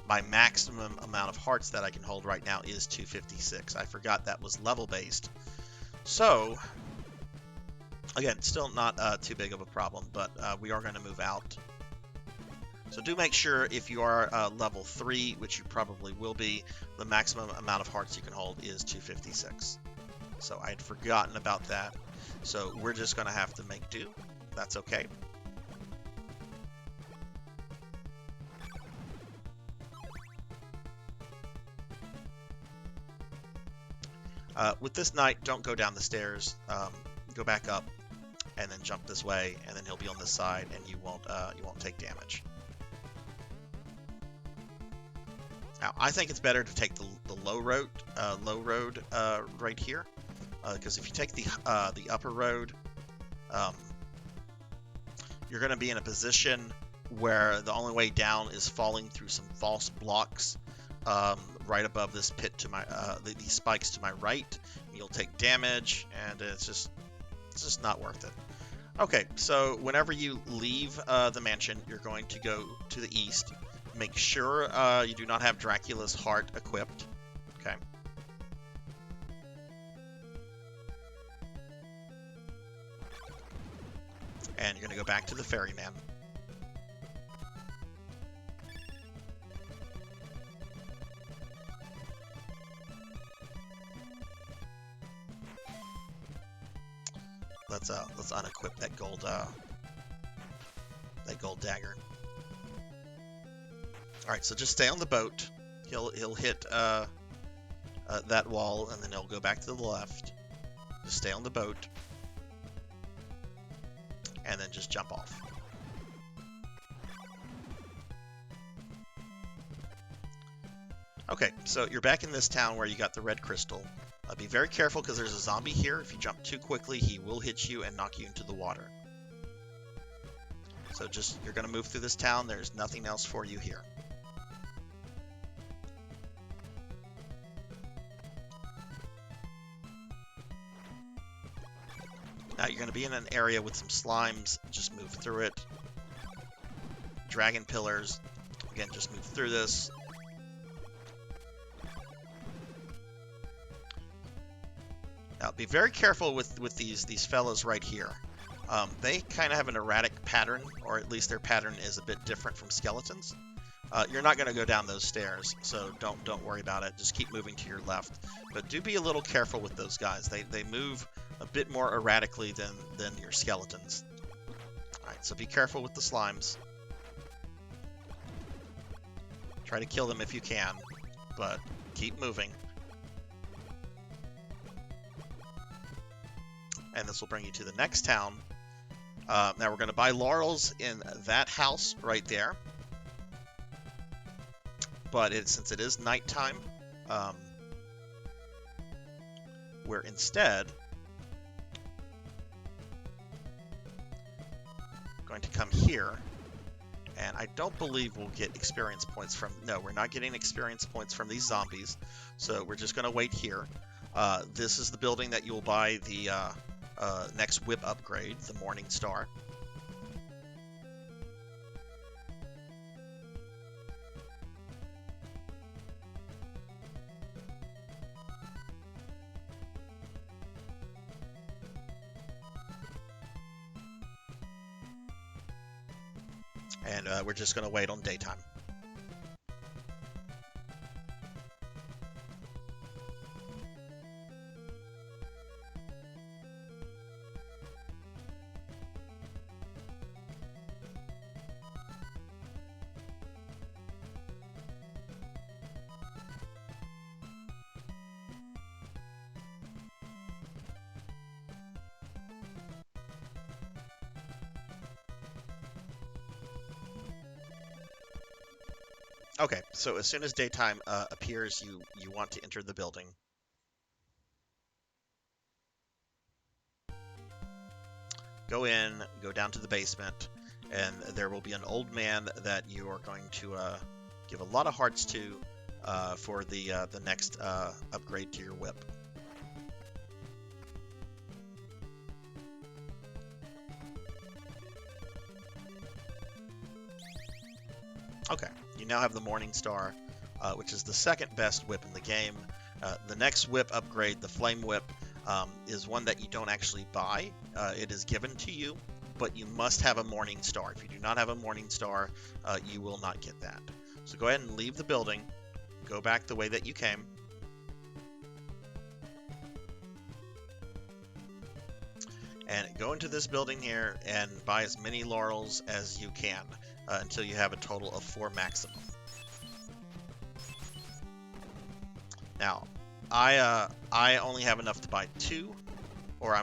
my maximum amount of hearts that I can hold right now is 256. I forgot that was level based. So, again, still not too big of a problem, but we are going to move out. So do make sure if you are level 3, which you probably will be, the maximum amount of hearts you can hold is 256. So I had forgotten about that. So we're just going to have to make do. That's okay. With this knight, don't go down the stairs. Go back up, and then jump this way, and then he'll be on this side, and you won't take damage. Now, I think it's better to take the low road right here, because if you take the upper road, you're going to be in a position where the only way down is falling through some false blocks. Right above this pit to my these spikes to my right. You'll take damage, and it's just not worth it. Okay, so whenever you leave the mansion, you're going to go to the east. Make sure you do not have Dracula's heart equipped. Okay. And you're going to go back to the ferryman. Let's unequip that gold dagger. All right, so just stay on the boat. He'll hit that wall, and then he'll go back to the left. Just stay on the boat, and then just jump off. Okay, so you're back in this town where you got the red crystal. Be very careful because there's a zombie here. If you jump too quickly, he will hit you and knock you into the water. So you're going to move through this town. There's nothing else for you here. Now you're going to be in an area with some slimes. Just move through it. Dragon pillars. Again, just move through this. Now, be very careful with these fellows right here. They kind of have an erratic pattern, or at least their pattern is a bit different from skeletons. You're not going to go down those stairs, so don't worry about it. Just keep moving to your left. But do be a little careful with those guys. They move a bit more erratically than your skeletons. All right, so be careful with the slimes. Try to kill them if you can, but keep moving. And this will bring you to the next town. Now we're going to buy laurels in that house right there. But since it is nighttime, we're instead going to come here. And I don't believe we'll get experience points from... No, we're not getting experience points from these zombies. So we're just going to wait here. This is the building that you'll buy the... next whip upgrade, the Morning Star. And we're just going to wait on daytime. Okay, so as soon as daytime appears, you want to enter the building. Go in, go down to the basement, and there will be an old man that you are going to give a lot of hearts to for the next upgrade to your whip. Okay, you now have the Morning Star, which is the second best whip in the game. The next whip upgrade, the Flame Whip, is one that you don't actually buy. It is given to you, but you must have a Morning Star. If you do not have a Morning Star, you will not get that. So go ahead and leave the building. Go back the way that you came. And go into this building here and buy as many laurels as you can until you have a total of 4 maximum. Now, I only have enough to buy 2, or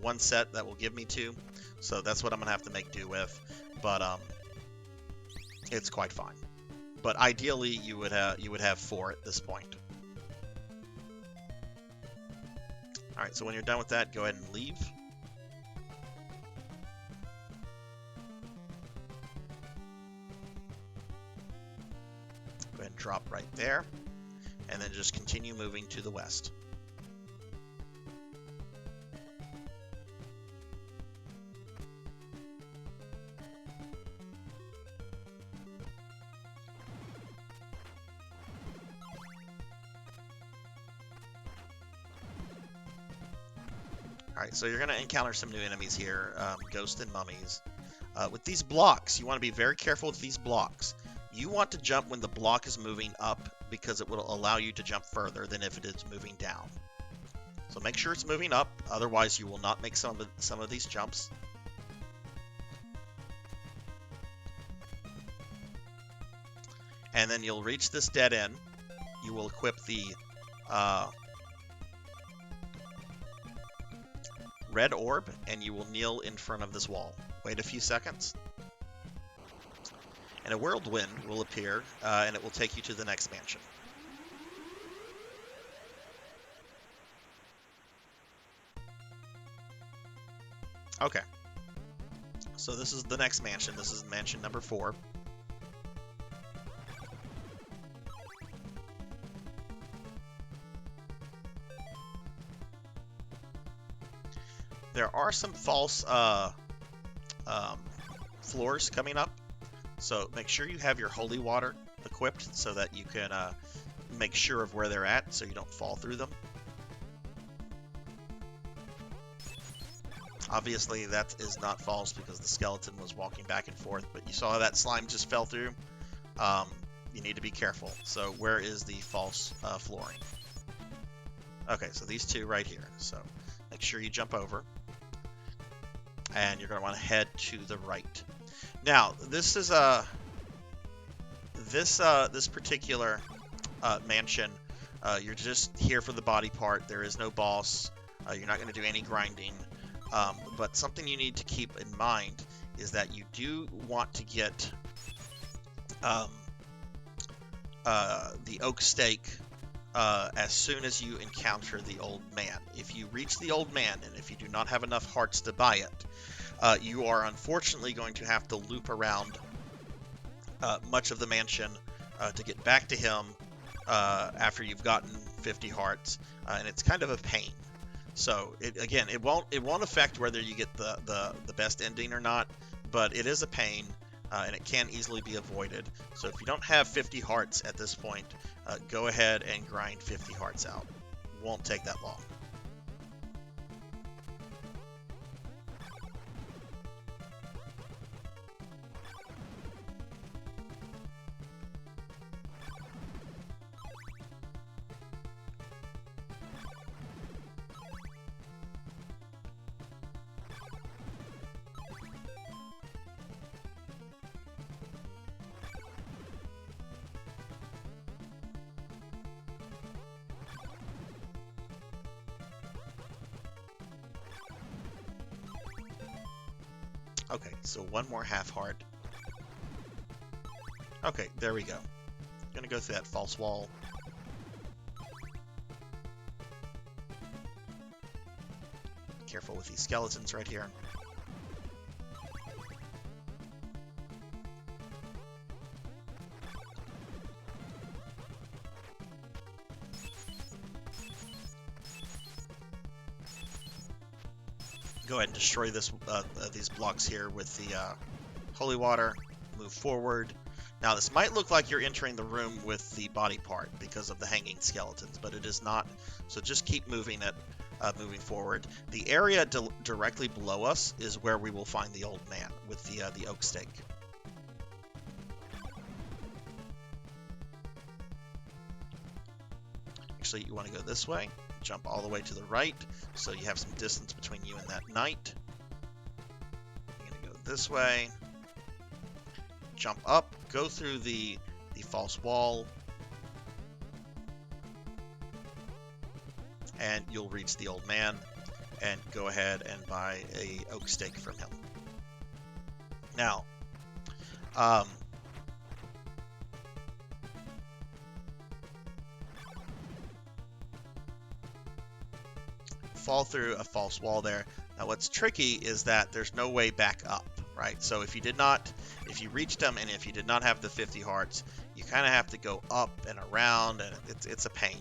one set that will give me 2, so that's what I'm gonna have to make do with. But it's quite fine. But ideally, you would have 4 at this point. All right, so when you're done with that, go ahead and leave. Go ahead and drop right there, and then just continue moving to the west. Alright, so you're going to encounter some new enemies here, ghosts and mummies. With these blocks, you want to be very careful with these blocks. You want to jump when the block is moving up because it will allow you to jump further than if it is moving down. So make sure it's moving up, otherwise you will not make some of these jumps. And then you'll reach this dead end. You will equip the red orb, and you will kneel in front of this wall. Wait a few seconds, and a whirlwind will appear, and it will take you to the next mansion. Okay, so this is the next mansion. This is mansion number 4. There are some false floors coming up, so make sure you have your holy water equipped so that you can make sure of where they're at so you don't fall through them. Obviously that is not false because the skeleton was walking back and forth, but you saw that slime just fell through. You need to be careful. So where is the false flooring? Okay, so these 2 right here. So make sure you jump over. And you're going to want to head to the right. Now, this is this particular mansion. You're just here for the body part. There is no boss. You're not going to do any grinding. But something you need to keep in mind is that you do want to get the oak stake as soon as you encounter the old man. If you reach the old man, and if you do not have enough hearts to buy it, you are unfortunately going to have to loop around much of the mansion to get back to him after you've gotten 50 hearts, and it's kind of a pain. So it won't affect whether you get the best ending or not, but it is a pain. And it can easily be avoided. So if you don't have 50 hearts at this point, go ahead and grind 50 hearts out. Won't take that long. Okay, so one more half heart. Okay, there we go. going to go through that false wall. Careful with these skeletons right here. Go ahead and destroy this these blocks here with the holy water. Move forward. Now this might look like you're entering the room with the body part because of the hanging skeletons, but it is not. So just keep moving it, moving forward. The area directly below us is where we will find the old man with the oak stake. Actually, you want to go this way. Jump all the way to the right, so you have some distance between you and that knight. You're going to go this way. Jump up, go through the false wall, and you'll reach the old man, and go ahead and buy a oak stake from him. Now, fall through a false wall there. Now what's tricky is that there's no way back up, right? So if you reached them and if you did not have the 50 hearts, you kind of have to go up and around, and it's a pain.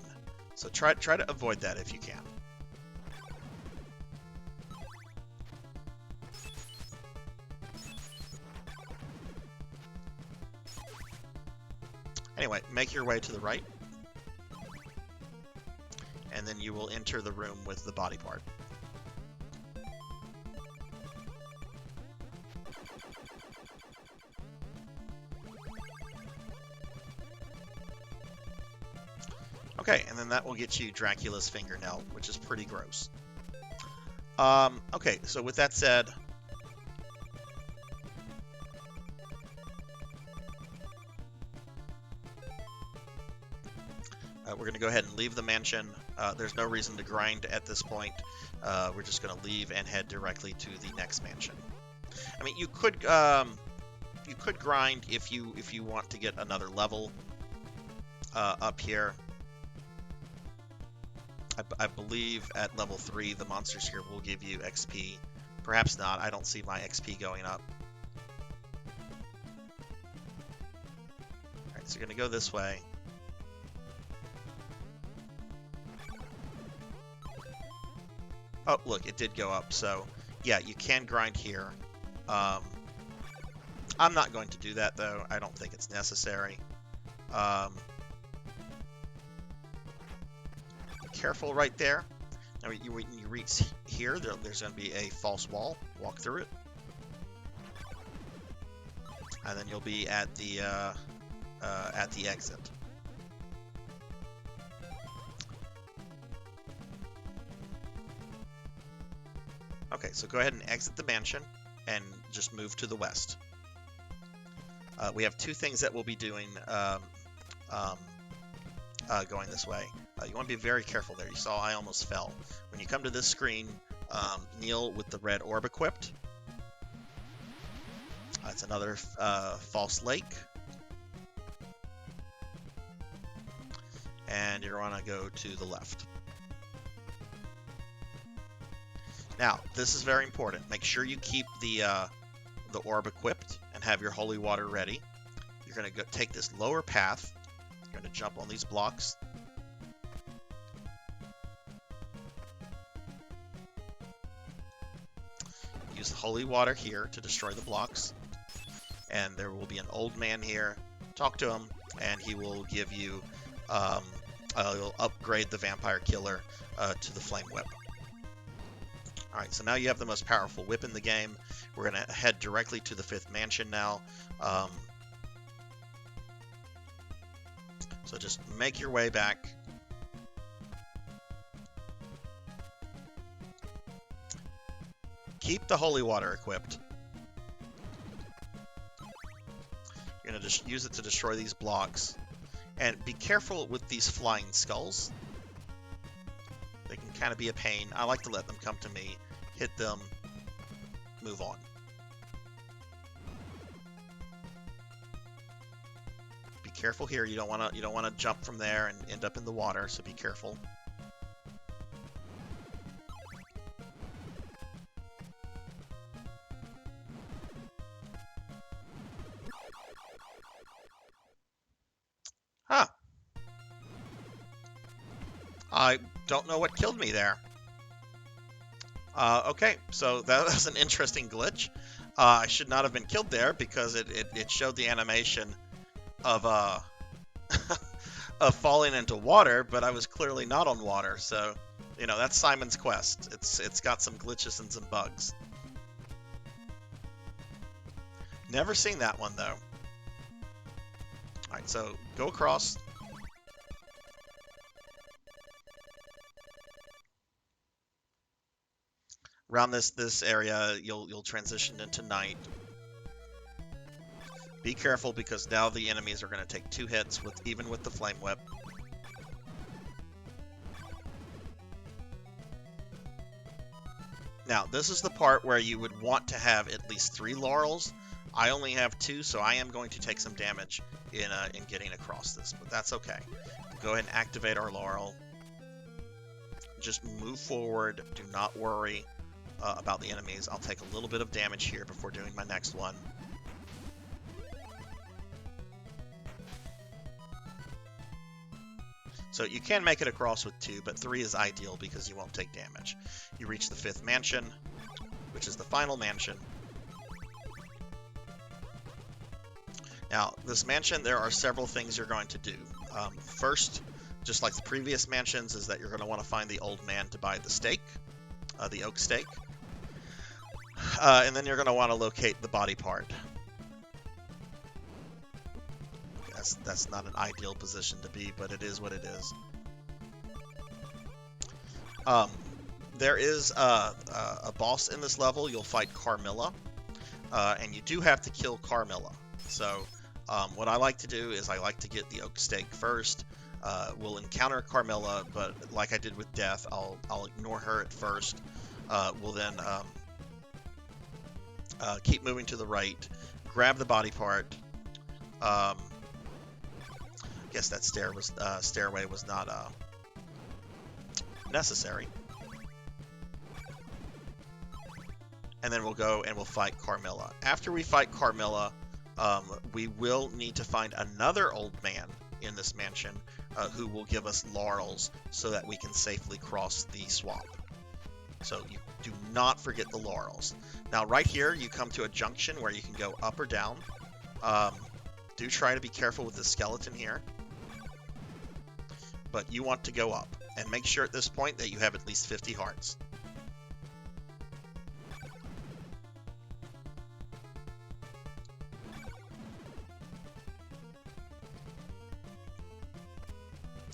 So try to avoid that if you can. Anyway, make your way to the right. And then you will enter the room with the body part. Okay, and then that will get you Dracula's fingernail, which is pretty gross. Okay, so with that said, we're going to go ahead and leave the mansion. There's no reason to grind at this point. We're just going to leave and head directly to the next mansion. I mean, you could grind if you want to get another level up here. I believe at level 3 the monsters here will give you XP. Perhaps not. I don't see my XP going up. Alright, so you're going to go this way. Oh, look, it did go up. So, yeah, you can grind here. I'm not going to do that, though. I don't think it's necessary. Careful right there. Now, when you reach here, there's going to be a false wall. Walk through it. And then you'll be at the exit. Okay, so go ahead and exit the mansion and just move to the west. We have two things that we'll be doing going this way. You want to be very careful there. You saw I almost fell. When you come to this screen, kneel with the red orb equipped. It's another false lake. And you're going to go to the left. Now, this is very important. Make sure you keep the orb equipped and have your holy water ready. You're going to take this lower path. You're going to jump on these blocks. Use the holy water here to destroy the blocks. And there will be an old man here. Talk to him, and he will give you, he'll upgrade the vampire killer to the flame whip. Alright, so now you have the most powerful whip in the game. We're going to head directly to the 5th mansion now. So just make your way back. Keep the holy water equipped. You're going to just use it to destroy these blocks. And be careful with these flying skulls. They can kind of be a pain. I like to let them come to me, hit them, move on. Be careful here. You don't want to jump from there and end up in the water, so be careful. Huh. I don't know what killed me there. Okay, so that was an interesting glitch. I should not have been killed there because it showed the animation of of falling into water, but I was clearly not on water. So, you know, that's Simon's Quest. It's got some glitches and some bugs. Never seen that one though. All right, so go across. Around this area, you'll transition into night. Be careful because now the enemies are going to take 2 hits even with the flame whip. Now, this is the part where you would want to have at least 3 laurels. I only have 2, so I am going to take some damage in getting across this, but that's okay. Go ahead and activate our laurel. Just move forward. Do not worry about the enemies. I'll take a little bit of damage here before doing my next one. So you can make it across with 2, but 3 is ideal because you won't take damage. You reach the 5th mansion, which is the final mansion. Now, this mansion, there are several things you're going to do. First, just like the previous mansions, is that you're going to want to find the old man to buy the stake, the oak stake. And then you're going to want to locate the body part. That's not an ideal position to be, but it is what it is. There is a boss in this level. You'll fight Carmilla, and you do have to kill Carmilla. So what I like to do is I like to get the oak stake first. We'll encounter Carmilla, but like I did with Death, I'll ignore her at first. We'll then keep moving to the right, grab the body part. Guess that stairway was not necessary. And then we'll go and we'll fight Carmilla. After we fight Carmilla, we will need to find another old man in this mansion who will give us laurels so that we can safely cross the swamp. So you do not forget the laurels. Now right here, you come to a junction where you can go up or down. Do try to be careful with the skeleton here. But you want to go up. And make sure at this point that you have at least 50 hearts.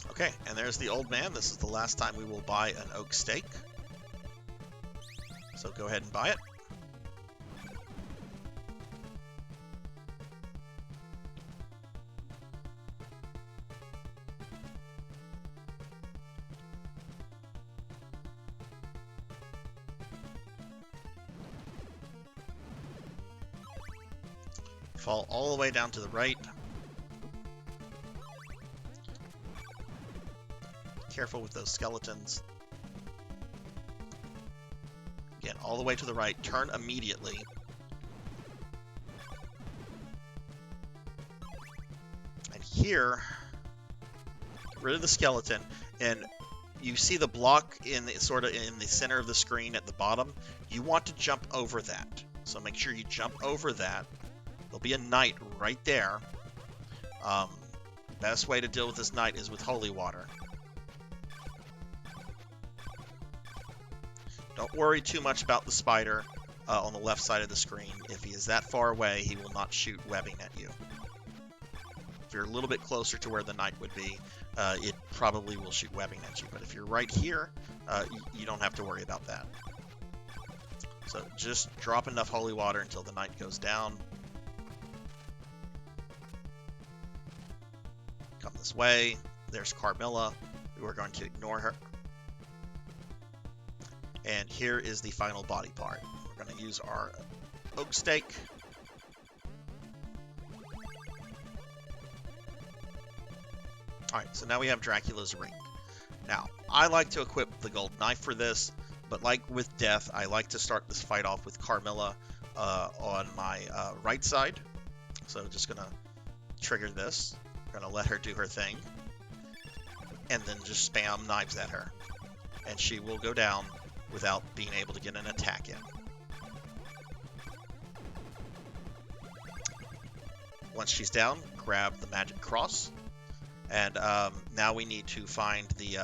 Okay, and there's the old man. This is the last time we will buy an oak stake. So go ahead and buy it. Fall all the way down to the right. Careful with those skeletons. Again, all the way to the right. Turn immediately. And here, get rid of the skeleton, and you see the block in the center of the screen at the bottom. You want to jump over that. So make sure you jump over that. There'll be a knight right there. Best way to deal with this knight is with holy water. Don't worry too much about the spider on the left side of the screen. If he is that far away, he will not shoot webbing at you. If you're a little bit closer to where the knight would be, it probably will shoot webbing at you. But if you're right here, you don't have to worry about that. So just drop enough holy water until the knight goes down. Come this way. There's Carmilla. We're going to ignore her. And here is the final body part. We're going to use our oak stake. Alright, so now we have Dracula's ring. Now, I like to equip the gold knife for this, but like with Death, I like to start this fight off with Carmilla on my right side. So just gonna trigger this. Gonna let her do her thing. And then just spam knives at her. And she will go down without being able to get an attack in. Once she's down, grab the magic cross. And now we need to find the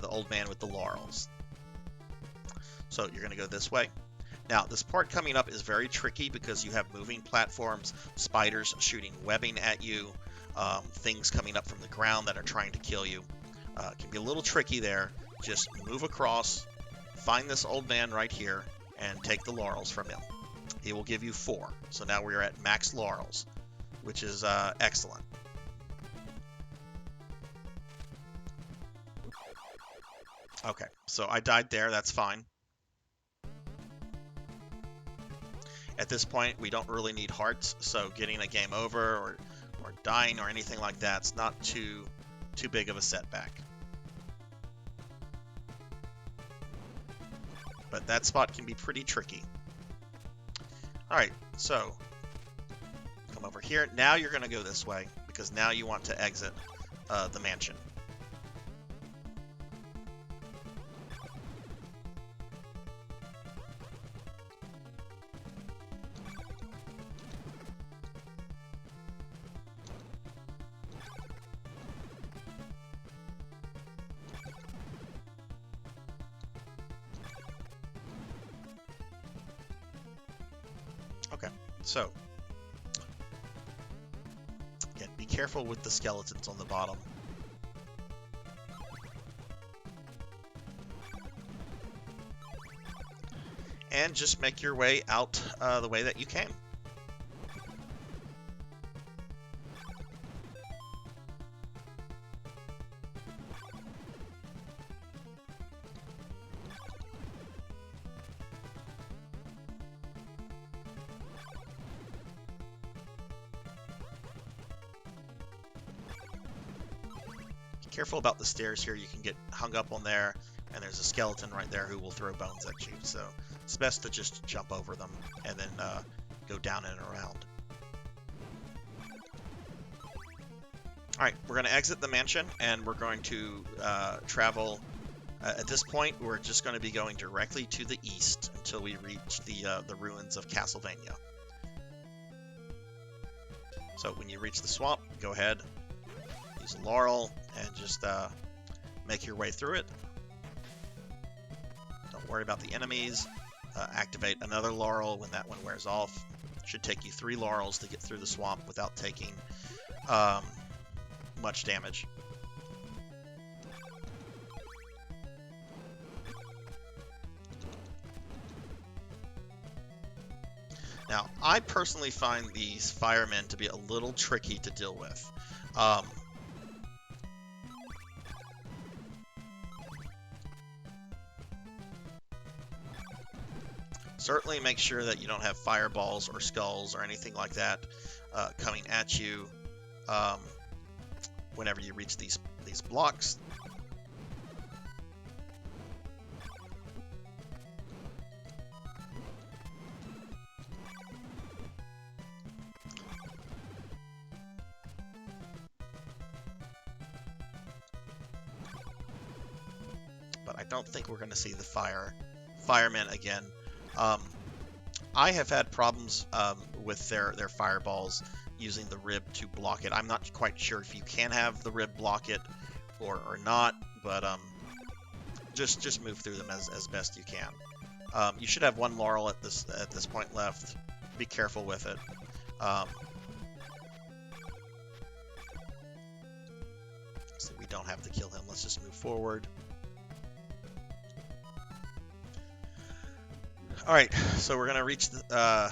old man with the laurels. So you're going to go this way. Now, this part coming up is very tricky because you have moving platforms, spiders shooting webbing at you, things coming up from the ground that are trying to kill you. It can be a little tricky there. Just move across, find this old man right here, and take the laurels from him. He will give you 4. So now we're at max laurels, which is excellent. Okay, so I died there. That's fine. At this point, we don't really need hearts, so getting a game over or dying or anything like that's not too big of a setback. But that spot can be pretty tricky. Alright, so come over here. Now you're going to go this way, because now you want to exit the mansion. Okay, so again, be careful with the skeletons on the bottom. And just make your way out the way that you came. Careful about the stairs here. You can get hung up on there, and there's a skeleton right there who will throw bones at you. So it's best to just jump over them and then go down and around. Alright, we're going to exit the mansion, and we're going to travel. At this point, we're just going to be going directly to the east until we reach the ruins of Castlevania. So when you reach the swamp, go ahead, use a laurel, and just make your way through it. Don't worry about the enemies. Activate another laurel when that one wears off. Should take you 3 laurels to get through the swamp without taking much damage. Now, I personally find these firemen to be a little tricky to deal with. Certainly make sure that you don't have fireballs or skulls or anything like that coming at you whenever you reach these blocks. But I don't think we're going to see the firemen again. I have had problems with their fireballs using the rib to block it. I'm not quite sure if you can have the rib block it or not, but just move through them as best you can. You should have 1 laurel at this point left. Be careful with it. So we don't have to kill him. Let's just move forward. Alright, so we're going to reach the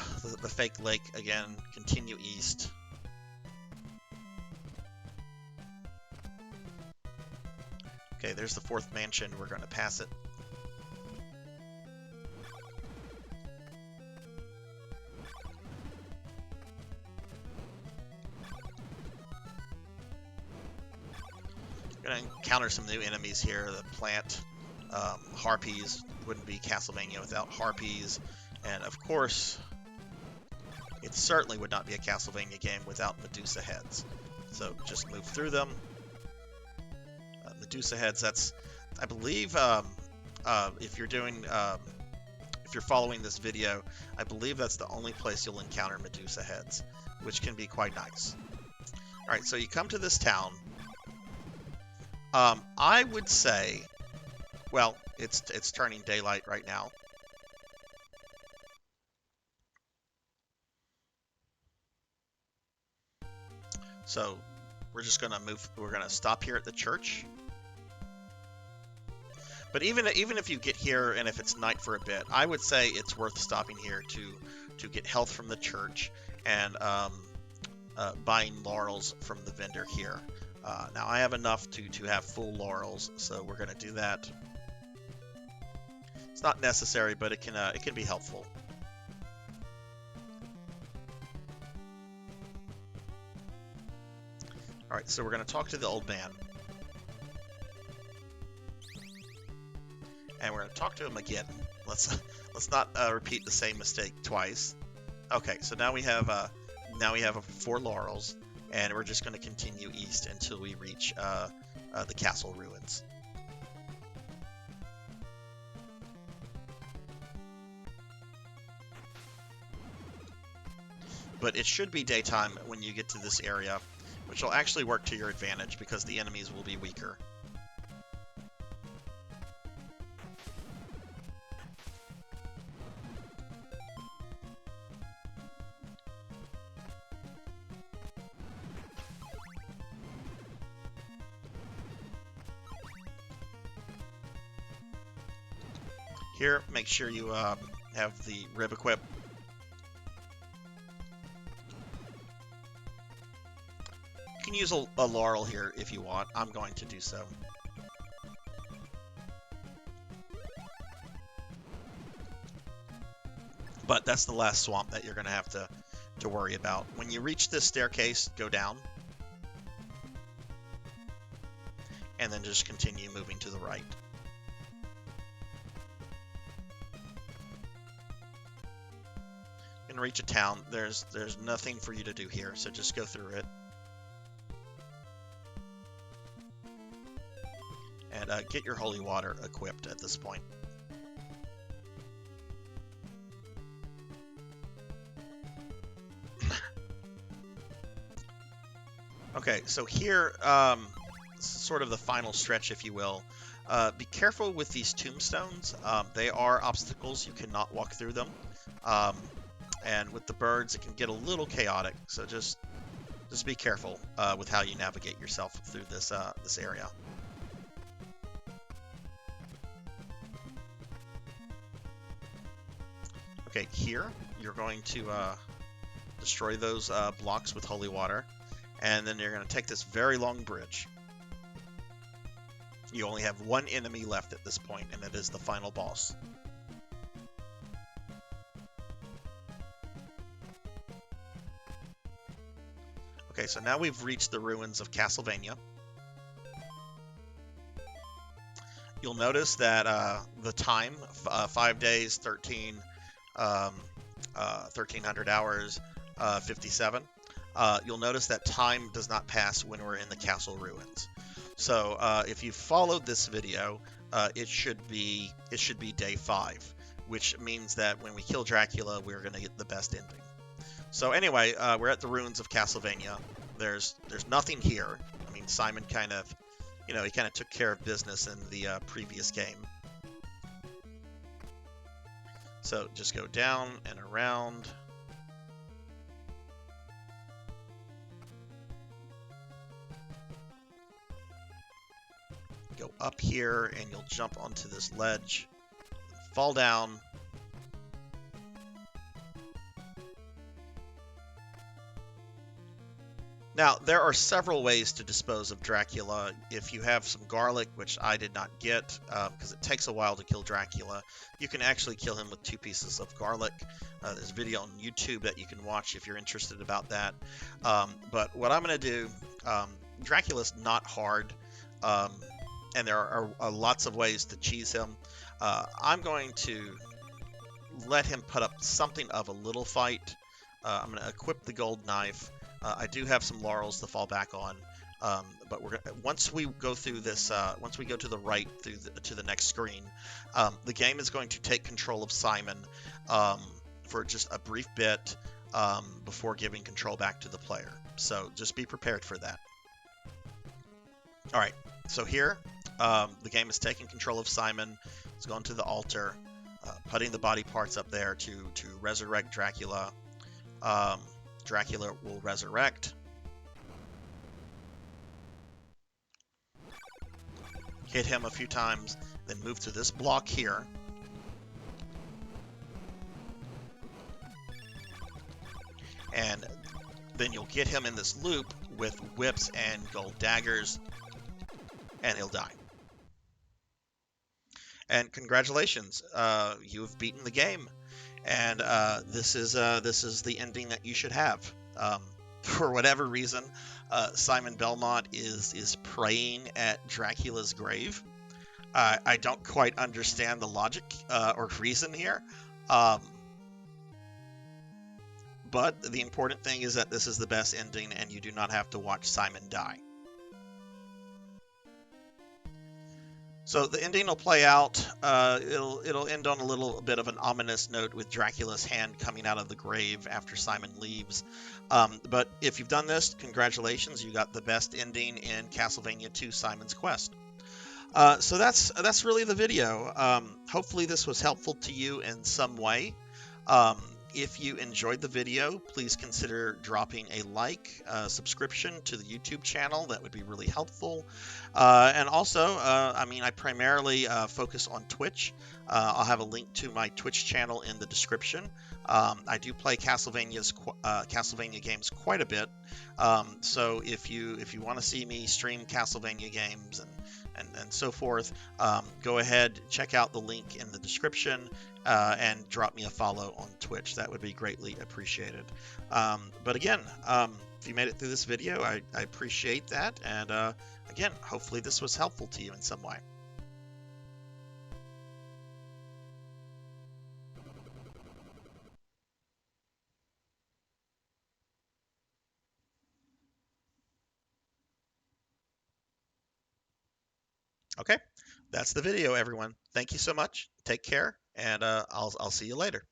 fake lake again, continue east. Okay, there's the 4th mansion. We're going to pass it. Gonna encounter some new enemies here. The plant harpies. Wouldn't be Castlevania without harpies, and of course, it certainly would not be a Castlevania game without Medusa heads. So just move through them. Medusa heads. That's, I believe, if you're doing, if you're following this video, I believe that's the only place you'll encounter Medusa heads, which can be quite nice. All right, so you come to this town. I would say, well, it's turning daylight right now. So we're just gonna move. We're gonna stop here at the church. But even if you get here and if it's night for a bit, I would say it's worth stopping here to get health from the church and buying laurels from the vendor here. Now I have enough to have full laurels, so we're gonna do that. It's not necessary, but it can be helpful. All right, so we're gonna talk to the old man, and we're gonna talk to him again. Let's not repeat the same mistake twice. Okay, so now we have 4 laurels, and we're just gonna continue east until we reach the castle ruins. But it should be daytime when you get to this area, which will actually work to your advantage because the enemies will be weaker. Here, make sure you have the rib equip. You can use a laurel here if you want. I'm going to do so. But that's the last swamp that you're going to have to worry about. When you reach this staircase, go down. And then just continue moving to the right. You're going to reach a town. There's nothing for you to do here, so just go through it. And get your holy water equipped at this point. Okay, so here, sort of the final stretch, if you will. Be careful with these tombstones. They are obstacles. You cannot walk through them. And with the birds, it can get a little chaotic. So just be careful with how you navigate yourself through this area. Okay, here, you're going to destroy those blocks with holy water, and then you're going to take this very long bridge. You only have one enemy left at this point, and it is the final boss. Okay, so now we've reached the ruins of Castlevania. You'll notice that the time, 5 days, 1300 hours, 57. You'll notice that time does not pass when we're in the castle ruins. So if you followed this video, it should be day 5, which means that when we kill Dracula, we're going to get the best ending. So anyway, we're at the ruins of Castlevania. There's nothing here. I mean, Simon kind of, he kind of took care of business in the previous game. So just go down and around. Go up here and you'll jump onto this ledge, fall down. Now, there are several ways to dispose of Dracula. If you have some garlic, which I did not get because it takes a while to kill Dracula, you can actually kill him with 2 pieces of garlic. There's a video on YouTube that you can watch if you're interested about that. But what I'm going to do, Dracula's not hard. um, and there are lots of ways to cheese him. I'm going to let him put up something of a little fight. I'm going to equip the gold knife. I do have some laurels to fall back on, but once we go through this, once we go to the right to the next screen, the game is going to take control of Simon for just a brief bit before giving control back to the player. So just be prepared for that. All right, so here the game is taking control of Simon. It's going to the altar, putting the body parts up there to resurrect Dracula. Dracula will resurrect. Hit him a few times, then move to this block here. And then you'll get him in this loop with whips and gold daggers, and he'll die. And congratulations, you have beaten the game. And this is the ending that you should have. For whatever reason, Simon Belmont is praying at Dracula's grave. I don't quite understand the logic or reason here. But the important thing is that this is the best ending, and you do not have to watch Simon die. So the ending will play out. It'll end on a little bit of an ominous note with Dracula's hand coming out of the grave after Simon leaves. But if you've done this, congratulations, you got the best ending in Castlevania II: Simon's Quest. So that's really the video. Hopefully this was helpful to you in some way. If you enjoyed the video, please consider dropping a like, subscription to the YouTube channel. That would be really helpful. And also, I primarily focus on Twitch. I'll have a link to my Twitch channel in the description. I do play Castlevania games quite a bit. So if you want to see me stream Castlevania games and so forth, go ahead, check out the link in the description, and drop me a follow on Twitch. That would be greatly appreciated. But again, if you made it through this video, I appreciate that. And again, hopefully this was helpful to you in some way. Okay, that's the video, everyone. Thank you so much. Take care, and I'll see you later.